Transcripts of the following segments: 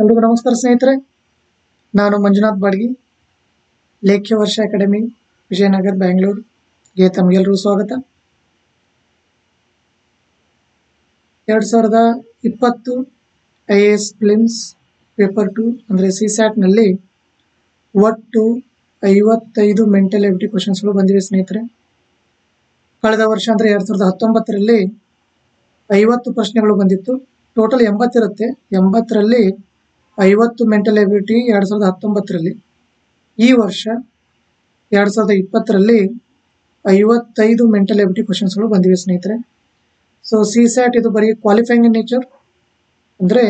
ಎಲ್ರಿಗೂ ನಮಸ್ಕಾರ ಸ್ನೇಹಿತರೆ, ನಾನು ಮಂಜುನಾಥ್ ಬಾಡ್ಗಿ, ಲೇಖ್ಯ ವರ್ಷ ಅಕಾಡೆಮಿ, ವಿಜಯನಗರ, ಬ್ಯಾಂಗ್ಳೂರ್ಗೆ ತಮಗೆಲ್ಲರೂ ಸ್ವಾಗತ. 2020 IAS ಪ್ರಿಲಿಮ್ಸ್ ಪೇಪರ್ 2 ಅಂದರೆ CSAT-ನಲ್ಲಿ ಒಟ್ಟು 55 ಮೆಂಟಲ್ ಎಬಿಲಿಟಿ ಕ್ವಶನ್ಸ್ಗಳು ಬಂದಿವೆ ಸ್ನೇಹಿತರೆ. ಕಳೆದ ವರ್ಷ ಅಂದರೆ 2019ರಲ್ಲಿ 50 ಪ್ರಶ್ನೆಗಳು ಬಂದಿತ್ತು. ಟೋಟಲ್ 80 ಇರುತ್ತೆ. 80ರಲ್ಲಿ 50 ಮೆಂಟಲ್ ಎಬಿಲಿಟಿ 2019ರಲ್ಲಿ. ಈ ವರ್ಷ 2020ರಲ್ಲಿ 55 ಮೆಂಟಲ್ ಎಬಿಲಿಟಿ ಕ್ವಶನ್ಸ್ಗಳು ಬಂದಿವೆ ಸ್ನೇಹಿತರೆ. ಸೊ CSAT ಇದು ಬರೀ ಕ್ವಾಲಿಫೈಯಿಂಗ್ ಇನ್ ನೇಚರ್, ಅಂದರೆ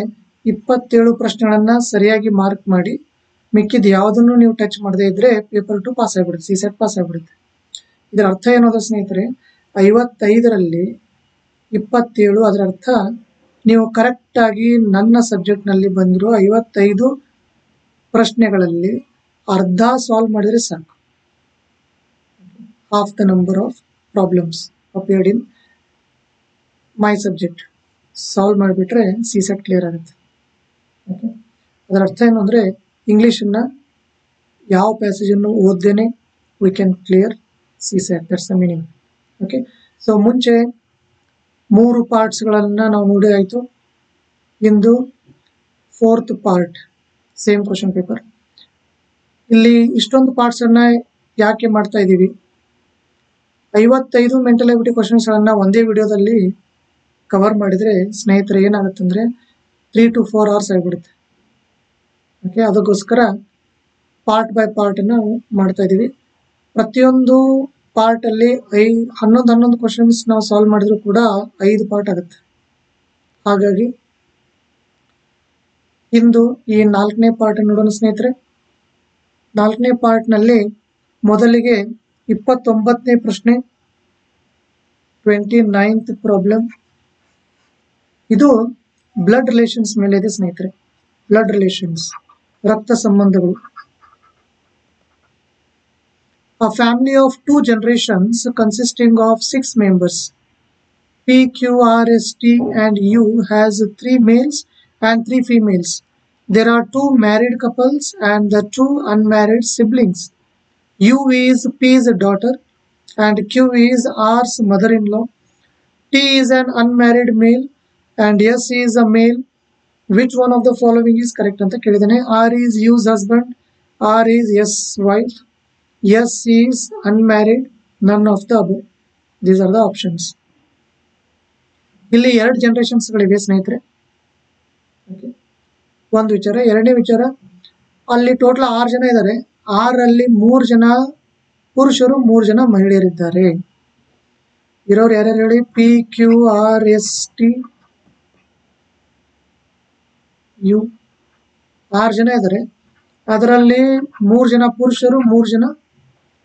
27 ಪ್ರಶ್ನೆಗಳನ್ನು ಸರಿಯಾಗಿ ಮಾರ್ಕ್ ಮಾಡಿ ಮಿಕ್ಕಿದ ಯಾವುದನ್ನು ನೀವು ಟಚ್ ಮಾಡದೇ ಇದ್ರೆ ಪೇಪರ್ 2 ಪಾಸ್ ಆಗಿಬಿಡುತ್ತೆ, CSAT ಪಾಸ್ ಆಗಿಬಿಡುತ್ತೆ. ಇದರ ಅರ್ಥ ಏನೋದ ಸ್ನೇಹಿತರೆ, 55ರಲ್ಲಿ 27, ಅದರ ಅರ್ಥ ನೀವು ಕರೆಕ್ಟಾಗಿ ನನ್ನ ಸಬ್ಜೆಕ್ಟ್ನಲ್ಲಿ ಬಂದಿರೋ 55 ಪ್ರಶ್ನೆಗಳಲ್ಲಿ ಅರ್ಧ ಸಾಲ್ವ್ ಮಾಡಿದರೆ ಸಾಕು. Half the number of problems appeared in my subject solve ಮಾಡಿಬಿಟ್ರೆ CSAT ಕ್ಲಿಯರ್ ಆಗುತ್ತೆ. ಓಕೆ, ಅದರ ಅರ್ಥ ಏನು ಅಂದರೆ, ಇಂಗ್ಲೀಷನ್ನು ಯಾವ ಪ್ಯಾಸೇಜನ್ನು ಓದ್ದೇನೆ we can clear CSAT, that's the meaning. Okay, so ಮುಂಚೆ 3 ಪಾರ್ಟ್ಸ್ಗಳನ್ನು ನಾವು ನೋಡಿ ಆಯಿತು. ಇಂದು 4th part, same question paper. ಇಲ್ಲಿ ಇಷ್ಟೊಂದು ಪಾರ್ಟ್ಸನ್ನು ಯಾಕೆ ಮಾಡ್ತಾ ಇದ್ದೀವಿ? 55 ಮೆಂಟಲ್ ಎಬಿಲಿಟಿ ಕ್ವಶನ್ಸ್ಗಳನ್ನು ಒಂದೇ ವಿಡಿಯೋದಲ್ಲಿ ಕವರ್ ಮಾಡಿದರೆ ಸ್ನೇಹಿತರೆ ಏನಾಗುತ್ತೆ ಅಂದರೆ 3 to 4 hours ಆಗಿಬಿಡುತ್ತೆ. ಓಕೆ, ಅದಕ್ಕೋಸ್ಕರ ಪಾರ್ಟ್ ಬೈ ಪಾರ್ಟನ್ನು ಮಾಡ್ತಾ ಇದ್ದೀವಿ. ಪ್ರತಿಯೊಂದು ಪಾರ್ಟಲ್ಲಿ 11 ಕ್ವಶನ್ಸ್ ನಾವು ಸಾಲ್ವ್ ಮಾಡಿದ್ರು ಕೂಡ 5 ಪಾರ್ಟ್ ಆಗುತ್ತೆ. ಹಾಗಾಗಿ ಇಂದು ಈ 4ನೇ ಪಾರ್ಟ್ ನೋಡೋಣ ಸ್ನೇಹಿತರೆ. 4ನೇ ಪಾರ್ಟ್ನಲ್ಲಿ ಮೊದಲಿಗೆ 29ನೇ ಪ್ರಶ್ನೆ, 29th ಪ್ರಾಬ್ಲಮ್. ಇದು ಬ್ಲಡ್ ರಿಲೇಷನ್ಸ್ ಮೇಲೆ ಇದೆ ಸ್ನೇಹಿತರೆ. ಬ್ಲಡ್ ರಿಲೇಷನ್ಸ್, ರಕ್ತ ಸಂಬಂಧಗಳು. A family of 2 generations consisting of 6 members, P, Q, R, S, T and U has 3 males and 3 females. There are 2 married couples and the 2 unmarried siblings. U is P's daughter and Q is R's mother-in-law. T is an unmarried male and S is a male. Which one of the following is correct ಅಂತ ಕೇಳಿದಾನೆ. R is U's husband, R is S's wife, S is unmarried, none of the above. These are the options. ಇಲ್ಲಿ 2 ಜನರೇಷನ್ಸ್ಗಳಿವೆ ಸ್ನೇಹಿತರೆ. Okay, ಒಂದು ವಿಚಾರ. ಎರಡನೇ ವಿಚಾರ, ಅಲ್ಲಿ total 6 ಜನ ಇದ್ದಾರೆ. 6ರಲ್ಲಿ 3 ಜನ ಪುರುಷರು, 3 ಜನ ಮಹಿಳೆಯರಿದ್ದಾರೆ. ಇರೋರು ಯಾರ್ಯಾರು ಹೇಳಿ? P, Q, R, S, T, U. 6 ಜನ ಇದ್ದಾರೆ. ಅದರಲ್ಲಿ 3 ಜನ ಪುರುಷರು, 3 ಜನ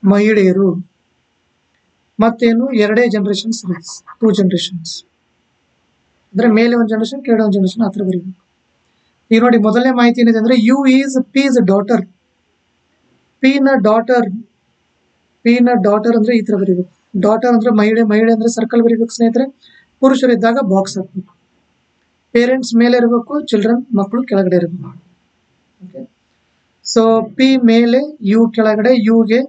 ಮಹಿಳೆಯರು. ಮತ್ತೇನು? 2 ಜನರೇಷನ್ಸ್, 2 ಜನರೇಷನ್ಸ್. ಅಂದರೆ ಮೇಲೆ ಒಂದು ಜನರೇಷನ್, ಕೆಳಗಡೆ ಒಂದು ಜನರೇಷನ್, ಆ ಥರ ಬರೀಬೇಕು. ಈಗ ನೋಡಿ, ಮೊದಲನೇ ಮಾಹಿತಿ ಏನಿದೆ ಅಂದರೆ ಯು ಈಸ್ ಪೀಸ್ ಡಾಟರ್. ಪಿನ ಡಾಟರ್ ಅಂದರೆ ಈ ಥರ ಬರೀಬೇಕು. ಡಾಟರ್ ಅಂದರೆ ಮಹಿಳೆ, ಮಹಿಳೆ ಅಂದರೆ ಸರ್ಕಲ್ ಬರೀಬೇಕು ಸ್ನೇಹಿತರೆ. ಪುರುಷರಿದ್ದಾಗ ಬಾಕ್ಸ್ ಹಾಕಬೇಕು. ಪೇರೆಂಟ್ಸ್ ಮೇಲೆ ಇರಬೇಕು, ಚಿಲ್ಡ್ರನ್ ಮಕ್ಕಳು ಕೆಳಗಡೆ ಇರಬೇಕು. ಓಕೆ, ಸೊ ಪಿ ಮೇಲೆ, ಯು ಕೆಳಗಡೆ. ಯುಗೆ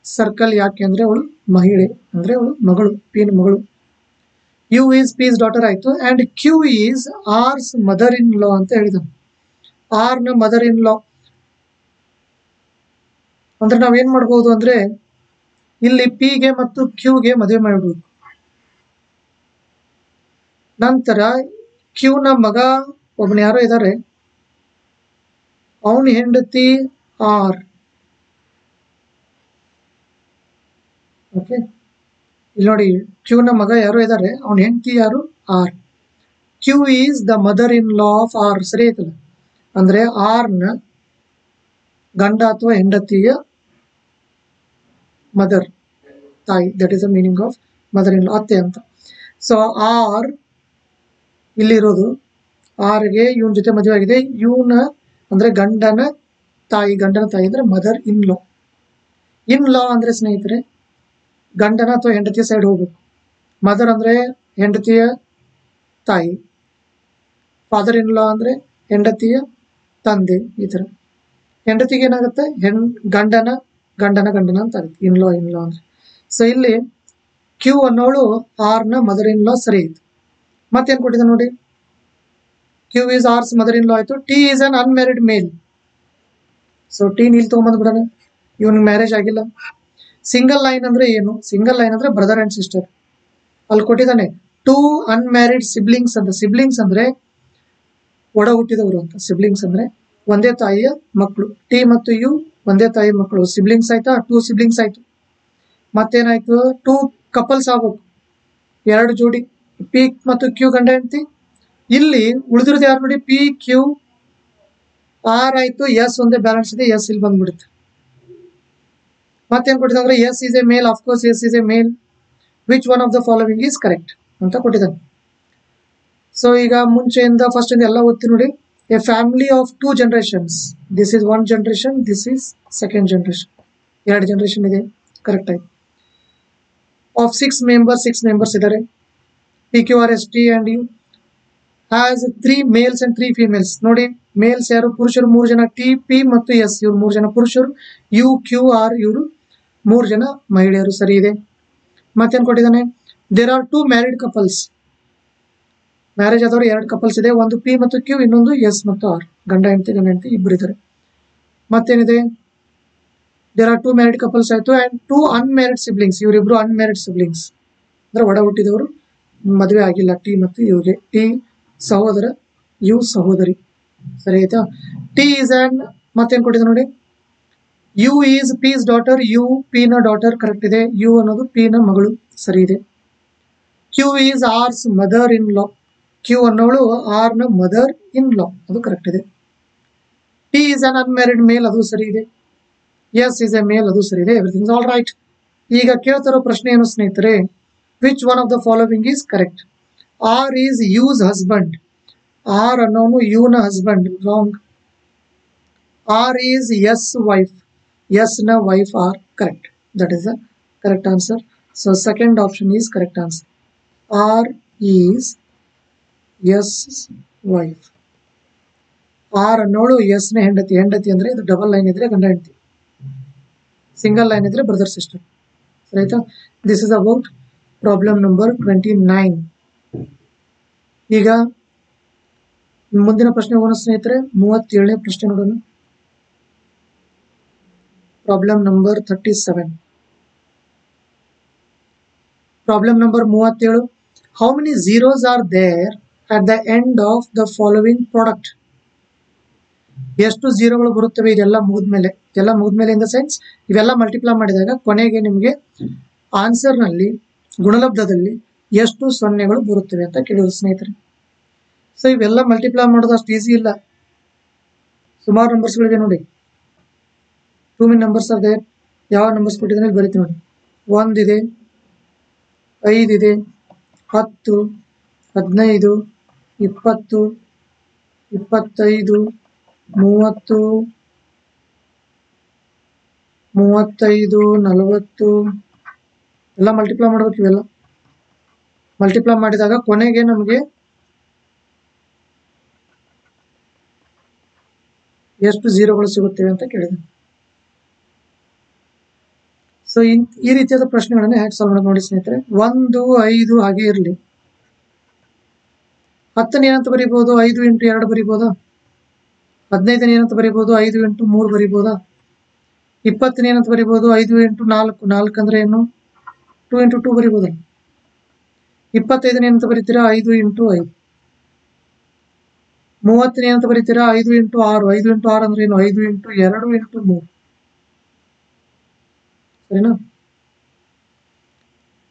ಸರ್ಕಲ್ ಯಾಕೆ ಅಂದರೆ ಅವಳು ಮಹಿಳೆ, ಅಂದರೆ ಅವಳು ಮಗಳು, ಪಿನ ಮಗಳು. ಯು ಈಸ್ ಪೀಸ್ ಡಾಟರ್ ಆಯಿತು. And Q is R's mother in law ಅಂತ ಹೇಳಿದನು. ಆರ್ನ ಮದರ್ ಇನ್ ಲಾ ಅಂದ್ರೆ ನಾವೇನು ಮಾಡ್ಬೋದು ಅಂದರೆ, ಇಲ್ಲಿ ಪಿಗೆ ಮತ್ತು ಕ್ಯೂಗೆ ಮದುವೆ ಮಾಡಿಬಿಡ್ಬೇಕು. ನಂತರ ಕ್ಯೂನ ಮಗ ಒಬ್ಬನ ಯಾರೋ ಇದ್ದಾರೆ, ಅವನ ಹೆಂಡತಿ ಆರ್. ಓಕೆ, ಇಲ್ಲಿ ನೋಡಿ, ಕ್ಯೂನ ಮಗ ಯಾರೋ ಇದ್ದಾರೆ, ಅವನ ಹೆಂಡತಿ ಯಾರು? R. Q is the mother in law of R. ಸರಿ ಆಯ್ತಲ್ಲ? ಅಂದರೆ ಆರ್ನ ಗಂಡ ಅಥವಾ ಹೆಂಡತಿಯ ಮದರ್, ತಾಯಿ. That is the meaning of mother in law, ಅತ್ತೆ ಅಂತ. ಸೊ ಆರ್ ಇಲ್ಲಿರೋದು, ಆರ್ಗೆ ಇವನ ಜೊತೆ ಮದುವೆ ಆಗಿದೆ. ಇವನ ಅಂದರೆ ಗಂಡನ ತಾಯಿ ಅಂದರೆ ಮದರ್ ಇನ್ ಲಾ. ಇನ್ ಲಾ ಅಂದರೆ ಸ್ನೇಹಿತರೆ ಗಂಡನ ಅಥವಾ ಹೆಂಡತಿಯ ಸೈಡ್ ಹೋಗ್ಬೇಕು. ಮದರ್ ಅಂದರೆ ಹೆಂಡತಿಯ ತಾಯಿ, ಫಾದರ್ ಇನ್ ಲಾ ಅಂದರೆ ಹೆಂಡತಿಯ ತಂದೆ ಈ ತರ. ಹೆಂಡತಿಗೆ ಏನಾಗುತ್ತೆ ಗಂಡನ ಗಂಡನ ಗಂಡನ ಅಂತ ಆಗುತ್ತೆ, ಇನ್ಲಾ ಅಂದ್ರೆ. ಸೊ ಇಲ್ಲಿ ಕ್ಯೂ ಅನ್ನೋಳು ಆರ್ ನ ಮದರ್ ಇನ್ ಲಾ ಸರಿ ಇತ್ತು. ಮತ್ತೇನ್ ಕೊಟ್ಟಿದೆ ನೋಡಿ, Q is R's mother in law ಆಯ್ತು. T is an unmarried male. So T ನೀಲ್ ತಗೊಂಡ್ಬಂದ್ಬಿಡೋಣ, ಇವನಿಗೆ ಮ್ಯಾರೇಜ್ ಆಗಿಲ್ಲ. ಸಿಂಗಲ್ ಲೈನ್ ಅಂದ್ರೆ ಏನು? ಸಿಂಗಲ್ ಲೈನ್ ಅಂದ್ರೆ ಬ್ರದರ್ ಅಂಡ್ ಸಿಸ್ಟರ್. ಅಲ್ಲಿ ಕೊಟ್ಟಿದ್ದಾನೆ ಟೂ ಅನ್ಮ್ಯಾರಿಡ್ ಸಿಬ್ಲಿಂಗ್ಸ್ ಅಂತ. ಸಿಬ್ಲಿಂಗ್ಸ್ ಅಂದ್ರೆ ಒಡ ಹುಟ್ಟಿದವರು ಅಂತ. ಸಿಬ್ಲಿಂಗ್ಸ್ ಅಂದ್ರೆ ಒಂದೇ ತಾಯಿಯ ಮಕ್ಕಳು. ಟಿ ಮತ್ತು ಯು ಒಂದೇ ತಾಯಿ ಮಕ್ಕಳು, ಸಿಬ್ಲಿಂಗ್ಸ್ ಆಯ್ತಾ, ಟೂ ಸಿಬ್ಲಿಂಗ್ಸ್ ಆಯ್ತು. ಮತ್ತೇನಾಯ್ತು, ಟೂ ಕಪಲ್ಸ್ ಆಗ್ಬೇಕು, ಎರಡು ಜೋಡಿ, ಪಿ ಮತ್ತು ಕ್ಯೂ ಗಂಡ ಹೆಂಡತಿ. ಇಲ್ಲಿ ಉಳಿದಿರೋದು ಯಾರು ನೋಡಿ, ಪಿ ಕ್ಯೂ ಆರ್ ಆಯ್ತು, ಎಸ್ ಒಂದೇ ಬ್ಯಾಲೆನ್ಸ್ ಇದೆ, ಎಸ್ ಇಲ್ಲಿ ಬಂದ್ಬಿಡುತ್ತೆ. ಮತ್ತೇನ್ ಕೊಟ್ಟಿದ್ರೆ S is a male, of course S is a male, which one of the following is correct ಅಂತ ಕೊಟ್ಟಿದ್ದಾನೆ. ಸೊ ಈಗ ಮುಂಚೆಯಿಂದ ಫಸ್ಟ್ ಇಂದ ಎಲ್ಲ ಓದ್ತೀನಿ ನೋಡಿ. A family of two generations, this is one generation, this is second generation, ಎರಡು generation ಇದೆ, correct ಆಯ್ತು. ಆಫ್ ಸಿಕ್ಸ್ ಮೆಂಬರ್ಸ್ ಇದ್ದಾರೆ, P Q R S T and U has 3 males and 3 females. ನೋಡಿ ಮೇಲ್ಸ್ ಯಾರು, ಪುರುಷರು 3 ಜನ, ಟಿ ಪಿ ಮತ್ತು S ಇವ್ರು 3 ಜನ ಪುರುಷರು, ಯು ಕ್ಯೂ ಆರ್ ಇವರು 3 ಜನ ಮಹಿಳೆಯರು, ಸರಿ ಇದೆ. ಮತ್ತೇನ್ ಕೊಟ್ಟಿದ್ದಾನೆ, there are 2 married couples, marriage ಆದವರು 2 ಕಪಲ್ಸ್ ಇದೆ, ಒಂದು ಪಿ ಮತ್ತು ಕ್ಯೂ, ಇನ್ನೊಂದು ಎಸ್ ಮತ್ತು ಆರ್, ಗಂಡ ಹೆಂಡತಿ ಇಬ್ಬರು ಇದ್ದಾರೆ. ಮತ್ತೇನಿದೆ, ದೇರ್ ಆರ್ 2 ಮ್ಯಾರಿಡ್ ಕಪಲ್ಸ್ ಆಯ್ತು, ಅಂಡ್ 2 ಅನ್ಮ್ಯಾರಿಡ್ ಸಿಬ್ಲಿಂಗ್ಸ್, ಇವರಿಬ್ರು ಅನ್ಮ್ಯಾರಿಡ್ ಸಿಬ್ಲಿಂಗ್ಸ್ ಅಂದ್ರೆ ಒಡ ಹುಟ್ಟಿದವರು, ಮದುವೆ ಆಗಿಲ್ಲ, ಟಿ ಮತ್ತು ಯುಗೆ. ಟಿ ಸಹೋದರ, ಯು ಸಹೋದರಿ, ಸರಿ ಆಯ್ತಾ. ಟಿ ಈಸ್ ಅಂಡ್ ಮತ್ತೇನ್ ಕೊಟ್ಟಿದೆ ನೋಡಿ, U is P's daughter, U P ನ ಡಾಟರ್, ಕರೆಕ್ಟ್ ಇದೆ. ಯು ಅನ್ನೋದು ಪಿ ನ ಮಗಳು, ಸರಿ ಇದೆ. Q is R's mother in law, Q ಅನ್ನೋಳು ಆರ್ ನ ಮದರ್ ಇನ್ ಲಾ, ಅದು ಕರೆಕ್ಟ್ ಇದೆ. T is an unmarried male, ಅದು ಸರಿ ಇದೆ. ಎಸ್ ಇಸ್ ಎ ಮೇಲ್, ಅದು ಸರಿ ಇದೆ. Everything all right. ಈಗ ಕೇಳ್ತಾರೋ ಪ್ರಶ್ನೆ ಏನು ಸ್ನೇಹಿತರೆ, which one of the following is correct? R is U's husband, R ಅನ್ನೋನು ಯು ನ husband, wrong. R is S wife, S ನ wife R, correct. That is the correct answer. So second option is correct answer. R is S wife. R ಅನ್ನೋಳು S ನ ಹೆಂಡತಿ, ಹೆಂಡತಿ ಅಂದ್ರೆ ಇದು double line ಇದ್ರೆ ಗಂಡ ಹೆಂಡತಿ, ಸಿಂಗಲ್ ಲೈನ್ ಇದ್ರೆ ಬ್ರದರ್ ಸಿಸ್ಟರ್, ಆಯ್ತಾ. This is about problem number 29. ಈಗ ಮುಂದಿನ ಪ್ರಶ್ನೆ ಹೋಗೋಣ ಸ್ನೇಹಿತರೆ, 37ನೇ ಪ್ರಶ್ನೆ ನೋಡೋಣ. Problem number 37. Problem number 37. How many zeros are there at the end of the following product? ಎಷ್ಟು ಝೀರೋಗಳು ಬರುತ್ತವೆ ಇದೆಲ್ಲ ಮುಗಿದ್ಮೇಲೆ? ಇದೆಲ್ಲ ಮುಗಿದ್ಮೇಲೆ ಇನ್ ದ ಸೆನ್ಸ್ ಇವೆಲ್ಲ ಮಲ್ಟಿಪ್ಲೈ ಮಾಡಿದಾಗ ಕೊನೆಗೆ ನಿಮಗೆ ಆನ್ಸರ್ ನಲ್ಲಿ ಗುಣಲಬ್ಧದಲ್ಲಿ ಎಷ್ಟು ಸೊನ್ನೆಗಳು ಬರುತ್ತವೆ ಅಂತ ಕೇಳಿದ್ರು ಸ್ನೇಹಿತರೆ. ಸೊ ಇವೆಲ್ಲ ಮಲ್ಟಿಪ್ಲೈ ಮಾಡೋದು ಅಷ್ಟು ಈಸಿ ಇಲ್ಲ, ಸುಮಾರು ನಂಬರ್ಸ್ಗಳಿದೆ ನೋಡಿ. Too many numbers are there. ಯಾವ ನಂಬರ್ಸ್ ಕೊಟ್ಟಿದ್ರೆ ಬರೀತಿ ನೋಡಿ. 1 ಇದೆ, 5 ಇದೆ, 10, 15, 20, 25, 30, 35, 40 ಎಲ್ಲ ಮಲ್ಟಿಪ್ಲೈ ಮಾಡ್ಬೇಕು. ಇವೆಲ್ಲ ಮಲ್ಟಿಪ್ಲೈ ಮಾಡಿದಾಗ ಕೊನೆಗೆ ನಮಗೆ ಎಷ್ಟು ಝೀರೋಗಳು ಸಿಗುತ್ತವೆ ಅಂತ ಕೇಳಿದೆ. ಸೊ ಈ ರೀತಿಯಾದ ಪ್ರಶ್ನೆಗಳನ್ನ ಹೇಗೆ ಸಾಲ್ವ್ ಮಾಡೋದು ನೋಡಿ ಸ್ನೇಹಿತರೆ. 1, 5 ಹಾಗೆ ಇರಲಿ. 10 ಏನಂತ ಬರೀಬಹುದು? 5 × 2 ಬರೀಬಹುದಾ? 15 ಏನಂತ ಬರೀಬಹುದು? 5 × 3 ಬರೀಬಹುದಾ? 20 ಏನಂತ ಬರೀಬಹುದು? 5 × 4, 4 ಅಂದ್ರೆ ಏನು? 2 × 2 ಬರೀಬಹುದಾ? 25 ಏನಂತ ಬರೀತೀರಾ? 5 × 5. 30 ಏನಂತ ಬರೀತೀರಾ? 5 × 6. 5 × 6 ಅಂದ್ರೆ ಏನು? 5 × 2 × 3. ಸರಿನಾ?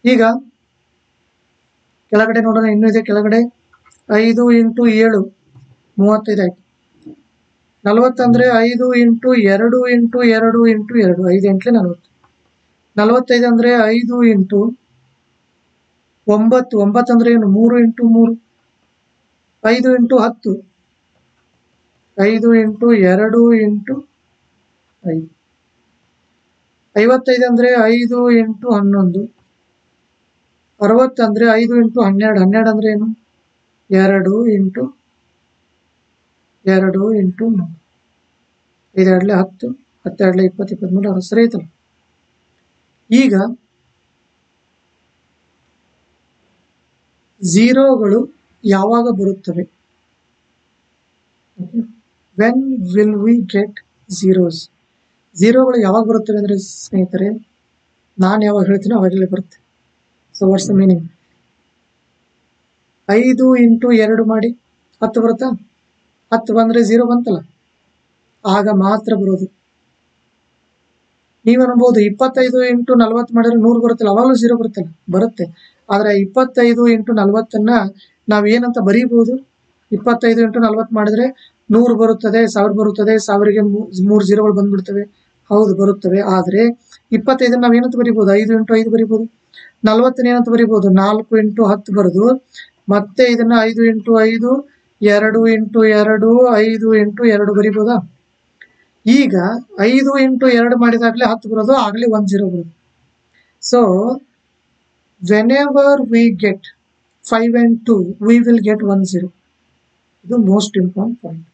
ಈಗ ಕೆಳಗಡೆ ನೋಡೋಣ, ಇನ್ನೂ ಇದೆ ಕೆಳಗಡೆ. 5 × 7 35 ಆಯ್ತು. 40 ಅಂದ್ರೆ 5 × 2 × 2 × 2 5 8 40. 45 ಅಂದ್ರೆ 5 × 9. 9 ಅಂದ್ರೆ ಏನು? 3 × 3. 5 × 10. 5 × 2 × 5. 55 ಅಂದ್ರೆ 5 × 11. 60 ಅಂದ್ರೆ 5 × 12. 12 ಅಂದ್ರೆ ಏನು? 2 × 2 × 3. 5 ಎರಡ್ಲೆ 10, 10 ಎರಡ್ಲೆ 20, 23 ಸರಿ ಐತಲ್ಲ. ಈಗ ಝೀರೋಗಳು ಯಾವಾಗ ಬರುತ್ತವೆ? When will we get zeros? ಝೀರೋಗಳು ಯಾವಾಗ ಬರುತ್ತವೆ ಅಂದರೆ ಸ್ನೇಹಿತರೆ, ನಾನು ಯಾವಾಗ ಹೇಳ್ತೀನೋ ಅವಾಗಲೇ ಬರುತ್ತೆ. So what's the meaning? 5 into 2 ಮಾಡಿ 10 ಬರುತ್ತಾ? 10 ಬಂದರೆ 0 ಬಂತಲ್ಲ, ಆಗ ಮಾತ್ರ ಬರೋದು. ನೀವು ಅನ್ಬೋದು 25 ಇಂಟು 40 ಮಾಡಿದ್ರೆ 100 ಬರುತ್ತಲ್ಲ, ಅವಾಗಲೂ 0 ಬರುತ್ತಲ್ಲ, ಬರುತ್ತೆ. ಆದರೆ 25 ಇಂಟು 40ನ್ನ ನಾವೇನಂತ ಬರೀಬಹುದು? 25 ಇಂಟು 40 ಮಾಡಿದ್ರೆ 100 ಬರುತ್ತದೆ, 1000 ಬರುತ್ತದೆ, 1000ಗೆ 3 0ಗಳು ಬಂದ್ಬಿಡ್ತವೆ. ಹೌದು ಬರುತ್ತವೆ. ಆದರೆ 25 ನಾವೇನಂತ ಬರೀಬಹುದು? 5 ಇಂಟು 5 ಬರೀಬಹುದು. 40 ಏನಂತ ಬರೀಬಹುದು? 4 ಇಂಟು 10 ಬರೆದು ಮತ್ತೆ ಇದನ್ನ 5 ಇಂಟು 5, 2 ಇಂಟು 2, 5 ಇಂಟು 2 ಬರೀಬಹುದಾ? ಈಗ 5 ಇಂಟು 2 ಮಾಡಿದಾಗಲೇ 10 ಬರೋದು, ಆಗಲೇ 1 0 ಬರೋದು. So whenever we get 5 and 2, we will get 1 0. ಇದು ಮೋಸ್ಟ್ ಇಂಪಾರ್ಟೆಂಟ್ ಪಾಯಿಂಟ್.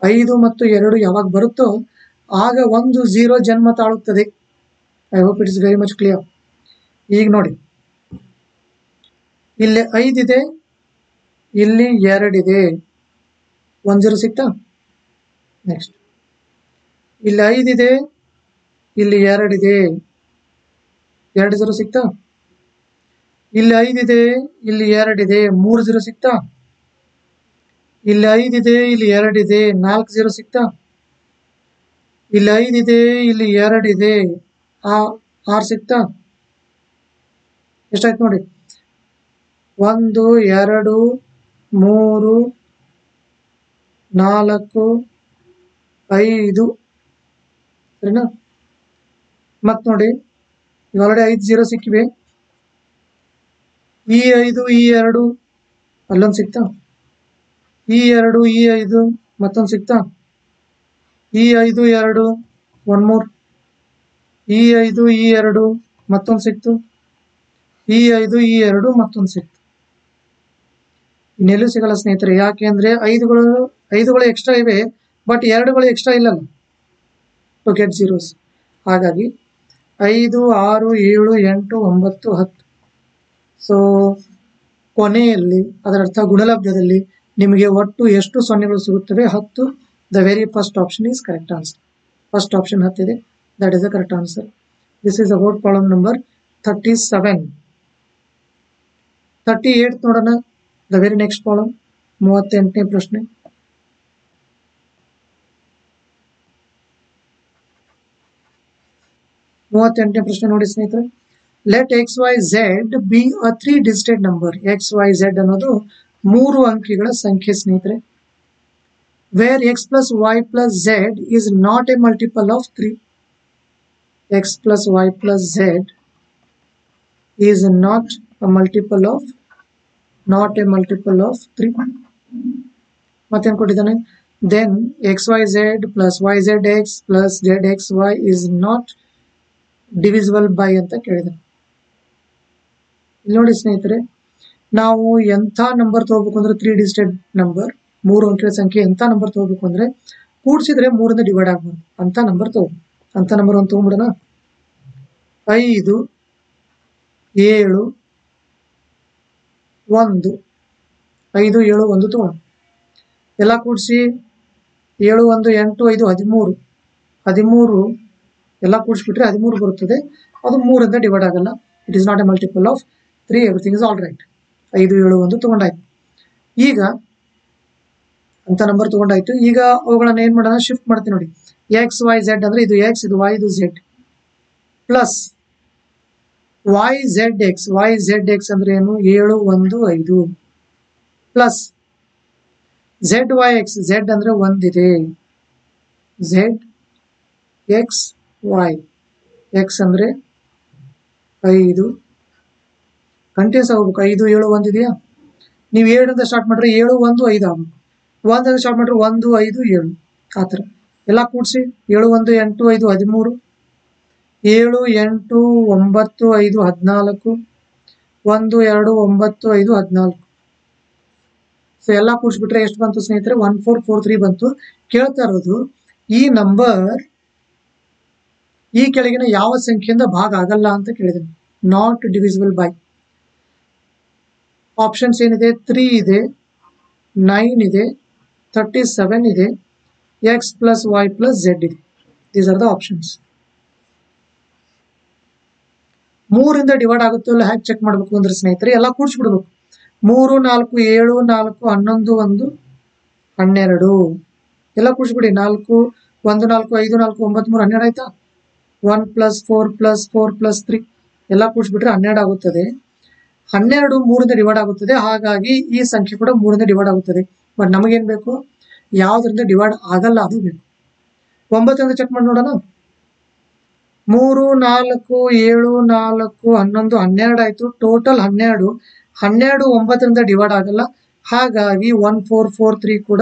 5 ಮತ್ತು 2 ಯಾವಾಗ ಬರುತ್ತೋ ಆಗ 1 0 ಜನ್ಮ ತಾಳುತ್ತದೆ. I hope it is very much clear. ಈಗ ನೋಡಿ, ಇಲ್ಲಿ 5 ಇದೆ, ಇಲ್ಲಿ 2 ಇದೆ, 1 0 ಸಿಕ್ತಾ? ನೆಕ್ಸ್ಟ್ ಇಲ್ಲಿ 5 ಇದೆ, ಇಲ್ಲಿ 2 ಇದೆ, 2 0 ಸಿಕ್ತಾ? ಇಲ್ಲಿ 5 ಇದೆ, ಇಲ್ಲಿ 2 ಇದೆ, 3 0 ಸಿಕ್ತಾ? ಇಲ್ಲಿ 5 ಇದೆ, ಇಲ್ಲಿ 2 ಇದೆ, 4 0 ಸಿಕ್ತಾ? ಇಲ್ಲಿ 5 ಇದೆ, ಇಲ್ಲಿ 2 ಇದೆ, 6 ಸಿಕ್ತಾ? ಎಷ್ಟಾಯ್ತು ನೋಡಿ? 1 2 3 4 5, ಸರಿನಾ? ಮತ್ ನೋಡಿ, ಆಲ್ರೆಡಿ 5 0 ಸಿಕ್ಕಿವೆ. ಈ 5 ಈ 2 ಅಲ್ಲೊಂದು ಸಿಕ್ತಾ? ಈ 2 ಈ 5 ಮತ್ತೊಂದು ಸಿಕ್ತಾ? ಈ 5 2 1 more, ಈ 5 ಈ 2 ಮತ್ತೊಂದು ಸಿಕ್ತು, ಈ 5 ಈ 2 ಮತ್ತೊಂದು ಸಿಕ್ತು. ಇನ್ನೆಲ್ಲೂ ಸಿಗಲ್ಲ ಸ್ನೇಹಿತರೆ. ಯಾಕೆ ಅಂದ್ರೆ 5ಗಳು ಎಕ್ಸ್ಟ್ರಾ ಇವೆ, ಬಟ್ 2ಗಳು ಎಕ್ಸ್ಟ್ರಾ ಇಲ್ಲಲ್ಲ ಟು ಗೆಟ್ ಝೀರೋಸ್. ಹಾಗಾಗಿ 5 6 7 8 9 10. ಸೊ ಕೊನೆಯಲ್ಲಿ, ಅದರರ್ಥ ಗುಣಲಬ್ಧದಲ್ಲಿ ನಿಮಗೆ ಒಟ್ಟು ಎಷ್ಟು ಸೊನ್ನೆಗಳು ಸಿಗುತ್ತವೆ? 10. The very first option is correct answer. First option 10 ಇದೆ, that is the correct answer. This is about problem number 37. 38 ನೋಡೋಣ. ದ ವೆರಿ ನೆಕ್ಸ್ಟ್ ಪ್ರಾಬ್ಲಮ್, 38ನೇ ಪ್ರಶ್ನೆ. ನೋಡಿ ಸ್ನೇಹಿತರೆ, let XYZ be a 3-digit number. XYZ ಅನ್ನೋದು 3 ಅಂಕಿಗಳ ಸಂಖ್ಯೆ ಸ್ನೇಹಿತರೆ. Where x plus y plus z is not a multiple of 3. x plus y plus z is not a multiple of 3. ಮತ್ತೇನು ಕೊಟ್ಟಿದ್ದಾನೆ? then xyz plus yzx plus zxy is not divisible by ಅಂತ ಕೇಳಿದ್ದಾನೆ. ಇಲ್ಲಿ ನೋಡಿ ಸ್ನೇಹಿತರೆ, ನಾವು ಎಂಥ number ತಗೋಬೇಕು ಅಂದ್ರೆ 3-digit ನಂಬರ್, 3 ಅಂಕಿಗಳ ಸಂಖ್ಯೆ ಎಂಥ ನಂಬರ್ ತಗೋಬೇಕು ಅಂದ್ರೆ ಕೂಡಿಸಿದ್ರೆ 3ರಿಂದ ಡಿವೈಡ್ ಆಗ್ಬೋದು ಅಂತ ನಂಬರ್ ತಗೋಬೇಕು. ಅಂತ ನಂಬರ್ ಒಂದು ತಗೊಂಡ್ಬಿಡೋಣ. 5 7 1, 5 7 1 ತಗೋಣ. ಎಲ್ಲ ಕೂಡಿಸಿ 7 1 8 5 13. 13 ಎಲ್ಲ ಕೂಡಿಸ್ಬಿಟ್ರೆ 13 ಬರುತ್ತದೆ. ಅದು 3ರಿಂದ ಡಿವೈಡ್ ಆಗಲ್ಲ. It is not A multiple of 3. Everything is all right. 5 7 1 ತಗೊಂಡಾಯ್ತು. ಈಗ ಅಂತ ನಂಬರ್ ತಗೊಂಡಾಯ್ತು. ಈಗ ಅವುಗಳನ್ನ ಏನ್ ಮಾಡೋಣ? ಶಿಫ್ಟ್ ಮಾಡ್ತೀನಿ ನೋಡಿ. XYZ ಅಂದ್ರೆ ಇದು x, ಇದು y, ಇದು z, ಪ್ಲಸ್ YZX. YZX ಅಂದ್ರೆ ಏನು? 7 1 5 ಪ್ಲಸ್ ZYX. Z ಅಂದ್ರೆ 1 ಇದೆ. ZXY. X ಅಂದ್ರೆ 5. ಕಂಟಿನ್ಯೂಸ್ ಆಗಬೇಕು. 5 7 1 ಇದೆಯಾ? ನೀವು 7ರಿಂದ ಸ್ಟಾರ್ಟ್ ಮಾಡ್ರೆ 7 1 5 ಆಗಬೇಕು. 1 ಸ್ಟಾರ್ಟ್ ಮಾಡ್ರೆ 1 5 7. ಆ ಥರ ಎಲ್ಲ ಕೂಡಿಸಿ 7 1 8 5 13, 7 8 9 5 14, 1 2 9 5 14. ಸೊ ಎಲ್ಲ ಕೂಡಿಸ್ಬಿಟ್ರೆ ಎಷ್ಟು ಬಂತು ಸ್ನೇಹಿತರೆ? 1443 ಬಂತು. ಕೇಳ್ತಾ ಇರೋದು ಈ ನಂಬರ್ ಈ ಕೆಳಗಿನ ಯಾವ ಸಂಖ್ಯೆಯಿಂದ ಭಾಗ ಆಗಲ್ಲ ಅಂತ ಕೇಳಿದ್ದೀನಿ. Not divisible by. ಆಪ್ಷನ್ಸ್ ಏನಿದೆ? 3 ಇದೆ, 9 ಇದೆ, 37 ಇದೆ, x plus y plus z ಇದೆ. These are the options. 3 divide ಆಗುತ್ತೋ ಇಲ್ಲ ಹೇಗೆ ಚೆಕ್ ಮಾಡಬೇಕು ಅಂದ್ರೆ ಸ್ನೇಹಿತರೆ ಎಲ್ಲ ಕೂಡಿಸ್ಬಿಡ್ಬೇಕು. 3, 4, 7, 4, 11, 1, 12 ಎಲ್ಲ ಕೂಡಿಸ್ಬಿಡಿ. 4, 1, 4, 5, 4, 9, 3, 12 ಆಯ್ತಾ? 1 + 4 + 4 + 3 ಎಲ್ಲ ಕೂಡಿಸ್ಬಿಟ್ರೆ 12 ಆಗುತ್ತದೆ. 12 3 ಡಿವೈಡ್ ಆಗುತ್ತದೆ. ಹಾಗಾಗಿ ಈ ಸಂಖ್ಯೆ ಕೂಡ 3 ಡಿವೈಡ್ ಆಗುತ್ತದೆ. ಬಟ್ ನಮಗೇನು ಬೇಕು? ಯಾವುದರಿಂದ ಡಿವೈಡ್ ಆಗಲ್ಲ ಅದು ಬೇಕು. 9 ಚೆಕ್ ಮಾಡಿ ನೋಡೋಣ. 3, 4, 7, 4, 11, 12 ಆಯ್ತು. ಟೋಟಲ್ 12. 12 9 ಡಿವೈಡ್ ಆಗಲ್ಲ. ಹಾಗಾಗಿ 1443 ಕೂಡ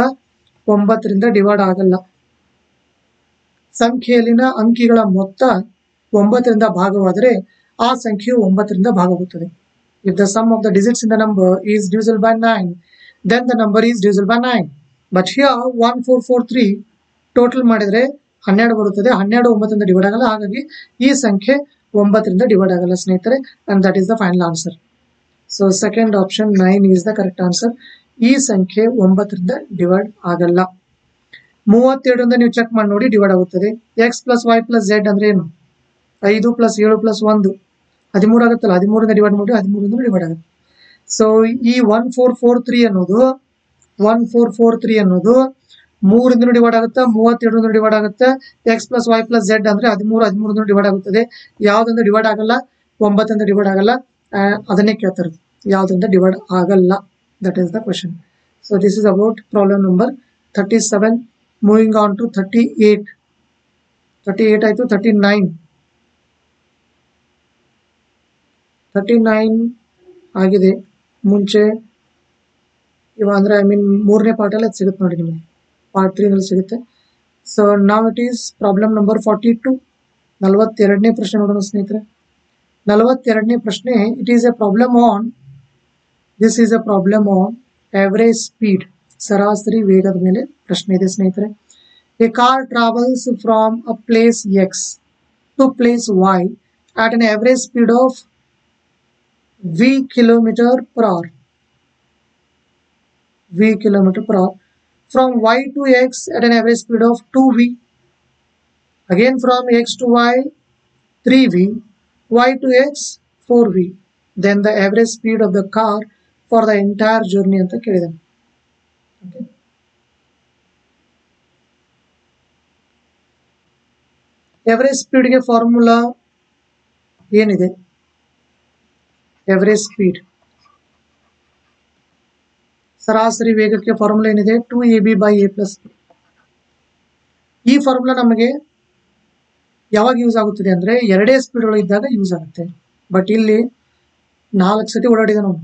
9 ಡಿವೈಡ್ ಆಗಲ್ಲ. ಸಂಖ್ಯೆಯಲ್ಲಿನ ಅಂಕಿಗಳ ಮೊತ್ತ 9 ಭಾಗವಾದರೆ ಆ ಸಂಖ್ಯೆಯು 9 ಭಾಗವಾಗುತ್ತದೆ. If the sum of the digits in the number is divisible by 9, then the number is divisible by 9. But here 1443 total ಮಾಡಿದ್ರೆ 12 ಬರುತ್ತದೆ. 12 9 ಡಿವೈಡ್ ಆಗಲ್ಲ. ಹಾಗಾಗಿ ಈ ಸಂಖ್ಯೆ 9 ಡಿವೈಡ್ ಆಗಲ್ಲ ಸ್ನೇಹಿತರೆ. And that is the final answer. So second option 9 is the correct answer. ಈ ಸಂಖ್ಯೆ 9 ಡಿವೈಡ್ ಆಗಲ್ಲ. 32 ನೀವು ಚೆಕ್ ಮಾಡಿ ನೋಡಿ, ಡಿವೈಡ್ ಆಗುತ್ತದೆ. x + y + z ಅಂದ್ರೆ ಏನು? 5 + 7 + 1 13 ಆಗುತ್ತಲ್ಲ. 13 ಡಿವೈಡ್ ಮಾಡಿ 13 ಡಿವೈಡ್ ಆಗುತ್ತೆ. ಸೊ ಈ 1443 ಅನ್ನೋದು 3 ಡಿವೈಡ್ ಆಗುತ್ತೆ, 32 ಡಿವೈಡ್ ಆಗುತ್ತೆ. x + y + z ಅಂದ್ರೆ 13 ಡಿವೈಡ್ ಆಗುತ್ತದೆ. ಯಾವ್ದೊಂದು ಡಿವೈಡ್ ಆಗಲ್ಲ? 9 ಡಿವೈಡ್ ಆಗಲ್ಲ. ಅದನ್ನೇ ಕೇಳ್ತಾರೆ, ಯಾವ್ದೊಂದು ಡಿವೈಡ್ ಆಗಲ್ಲ. That is the question. So this is about problem number 37. Moving on to 38. 38 ಆಯ್ತು. 39 ಆಗಿದೆ. ಮುಂಚೆ ಇವ ಅಂದ್ರೆ ಮೂರನೇ ಪಾರ್ಟಲ್ಲಿ ಅದು ಸಿಗುತ್ತೆ ನೋಡಿ ನಿಮಗೆ. ಪಾರ್ಟ್ 3 ನಲ್ಲಿ ಸಿಗುತ್ತೆ. So now it is problem number 42. 42ನೇ ಪ್ರಶ್ನೆ ನೋಡೋಣ ಸ್ನೇಹಿತರೆ. 42ನೇ ಪ್ರಶ್ನೆ, it is a problem on average speed. ಸರಾಸರಿ ವೇಗದ ಮೇಲೆ ಪ್ರಶ್ನೆ ಇದೆ ಸ್ನೇಹಿತರೆ. A car travels from a place x to place y at an average speed of v km per hour. From y to x at an average speed of 2v. Again from x to y 3v, y to x 4v. Then the average speed of the car for the entire journey ಅಂತ ಕೇಳಿದಾನೆ. Okay. Average speed ಗೆ formula ಏನಿದೆ? average speed ಸರಾಸರಿ ವೇಗಕ್ಕೆ formula ಏನಿದೆ? 2ab/a+b. ಈ formula ನಮಗೆ ಯಾವಾಗ use ಆಗುತ್ತದೆ ಅಂದ್ರೆ ಎರಡೇ ಸ್ಪೀಡ್ ಇದ್ದಾಗ ಯೂಸ್ ಆಗುತ್ತೆ. ಬಟ್ ಇಲ್ಲಿ 4 ಸತಿ ಓಡಾಡಿದಾನೆ ಅವನು.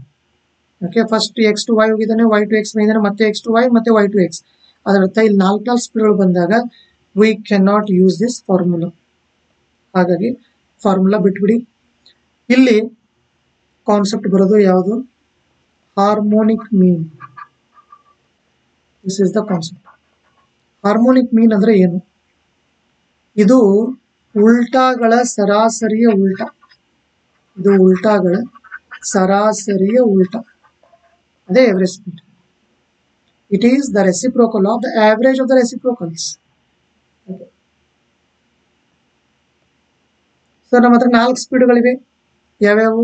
Okay, first x to y ಹೋಗಿದ್ದಾನೆ, y to x ಬಂದಿದ್ದಾನೆ, ಮತ್ತೆ x to y, ಮತ್ತೆ y to x. ಅದರರ್ಥ ಇಲ್ಲಿ 4 ಸ್ಪೀಡ್ಗಳು ಬಂದಾಗ we can not use this formula. ಹಾಗಾಗಿ ಫಾರ್ಮುಲಾ ಬಿಟ್ಬಿಡಿ. ಇಲ್ಲಿ ಕಾನ್ಸೆಪ್ಟ್ ಬರೋದು ಯಾವುದು? Harmonic mean. This is the concept. Harmonic mean ಅಂದ್ರೆ ಏನು? ಇದು ಉಲ್ಟಾಗಳ ಸರಾಸರಿಯ ಉಲ್ಟಾ. ಇದು ಉಲ್ಟಾಗಳ ಸರಾಸರಿಯ ಉಲ್ಟಾ. ಅದೇ average speed. It is the reciprocal of the average of the reciprocals. So ನಮ್ಮ ಹತ್ರ 4 ಸ್ಪೀಡ್ಗಳಿವೆ. ಯಾವ್ಯಾವು?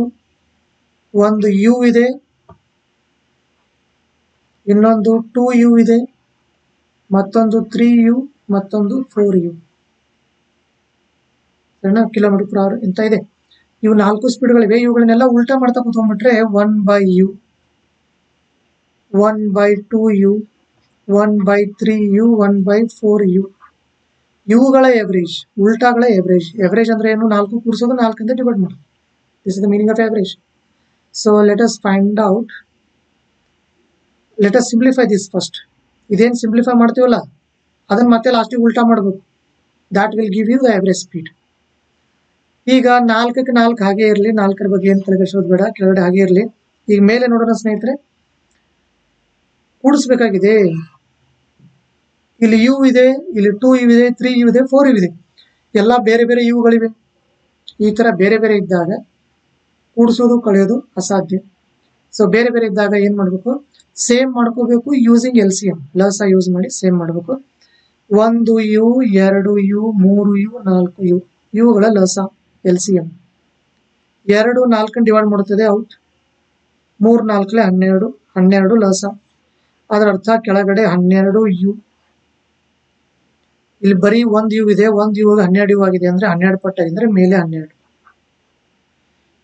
ಒಂದು u ಇದೆ, ಇನ್ನೊಂದು 2u ಇದೆ, ಮತ್ತೊಂದು 3u, ಮತ್ತೊಂದು 4u. ಕಿಲೋಮೀಟರ್ ಪರ್ ಅವರ್ ಅಂತ ಇದೆ. ಇವು 4 ಸ್ಪೀಡ್ಗಳಿವೆ. ಇವುಗಳನ್ನೆಲ್ಲ ಉಲ್ಟಾ ಮಾಡ್ತಾ ಕೂತ್ಕೊಂಡ್ಬಿಟ್ರೆ 1/u, 1/2u, 1/3u, 1/4u. ಇವುಗಳ ಎವರೇಜ್, ಉಲ್ಟಾಗಳ ಎವರೇಜ್. ಎವರೇಜ್ ಅಂದ್ರೆ ಏನು? 4 ಕೂಡಿಸೋದು, 4 ಡಿವೈಡ್ ಮಾಡೋದು. This is the meaning of average. So let us find out. Let us simplify this first. ಇದೇನು ಸಿಂಪ್ಲಿಫೈ ಮಾಡ್ತೀವಲ್ಲ ಅದನ್ನ ಮತ್ತೆ ಲಾಸ್ಟಿಗೆ ಉಲ್ಟಾ ಮಾಡಬೇಕು. That will give you the average speed. ಈಗ 4ಕ್ಕೆ 4 ಹಾಗೆ ಇರಲಿ. 4ರ ಬಗ್ಗೆ ಏನು ತಲೆಗೆಡಿಸೋದು ಬೇಡ, ಕೆಳಗಡೆ ಹಾಗೆ ಇರಲಿ. ಈಗ ಮೇಲೆ ನೋಡೋಣ ಸ್ನೇಹಿತರೆ. ಕೂಡಿಸ್ಬೇಕಾಗಿದೆ. ಇಲ್ಲಿ ಯು ಇದೆ, ಇಲ್ಲಿ 2 ಯು ಇದೆ, 3 ಯು ಇದೆ, 4 ಯು ಇದೆ, ಎಲ್ಲ ಬೇರೆ ಬೇರೆ ಯುಗಳಿವೆ. ಈ ತರ ಬೇರೆ ಬೇರೆ ಇದ್ದಾಗ ಕೂಡಿಸೋದು ಕಳೆಯೋದು ಅಸಾಧ್ಯ. ಸೊ ಬೇರೆ ಬೇರೆ ಇದ್ದಾಗ ಏನ್ ಮಾಡ್ಬೇಕು, ಸೇಮ್ ಮಾಡ್ಕೋಬೇಕು. ಯೂಸಿಂಗ್ LCM, ಲಸ ಯೂಸ್ ಮಾಡಿ ಸೇಮ್ ಮಾಡ್ಬೇಕು. 1 ಯು, 2 ಯು, 3 ಯು, 4 ಯು, ಇವುಗಳ ಲಸ LCM. 2 4 ಡಿವೈಡ್ ಮಾಡುತ್ತದೆ, ಔಟ್. 3 4 12, 12 ಲಸ. ಅದರ ಅರ್ಥ ಕೆಳಗಡೆ 12 ಯು. ಇಲ್ಲಿ ಬರೀ 1 ಯು ಇದೆ, 1 ಯು ಹೋಗಿ 12 ಯು ಆಗಿದೆ ಅಂದ್ರೆ 12 ಪಟ್ಟಾಗಿದ್ರೆ ಮೇಲೆ 12.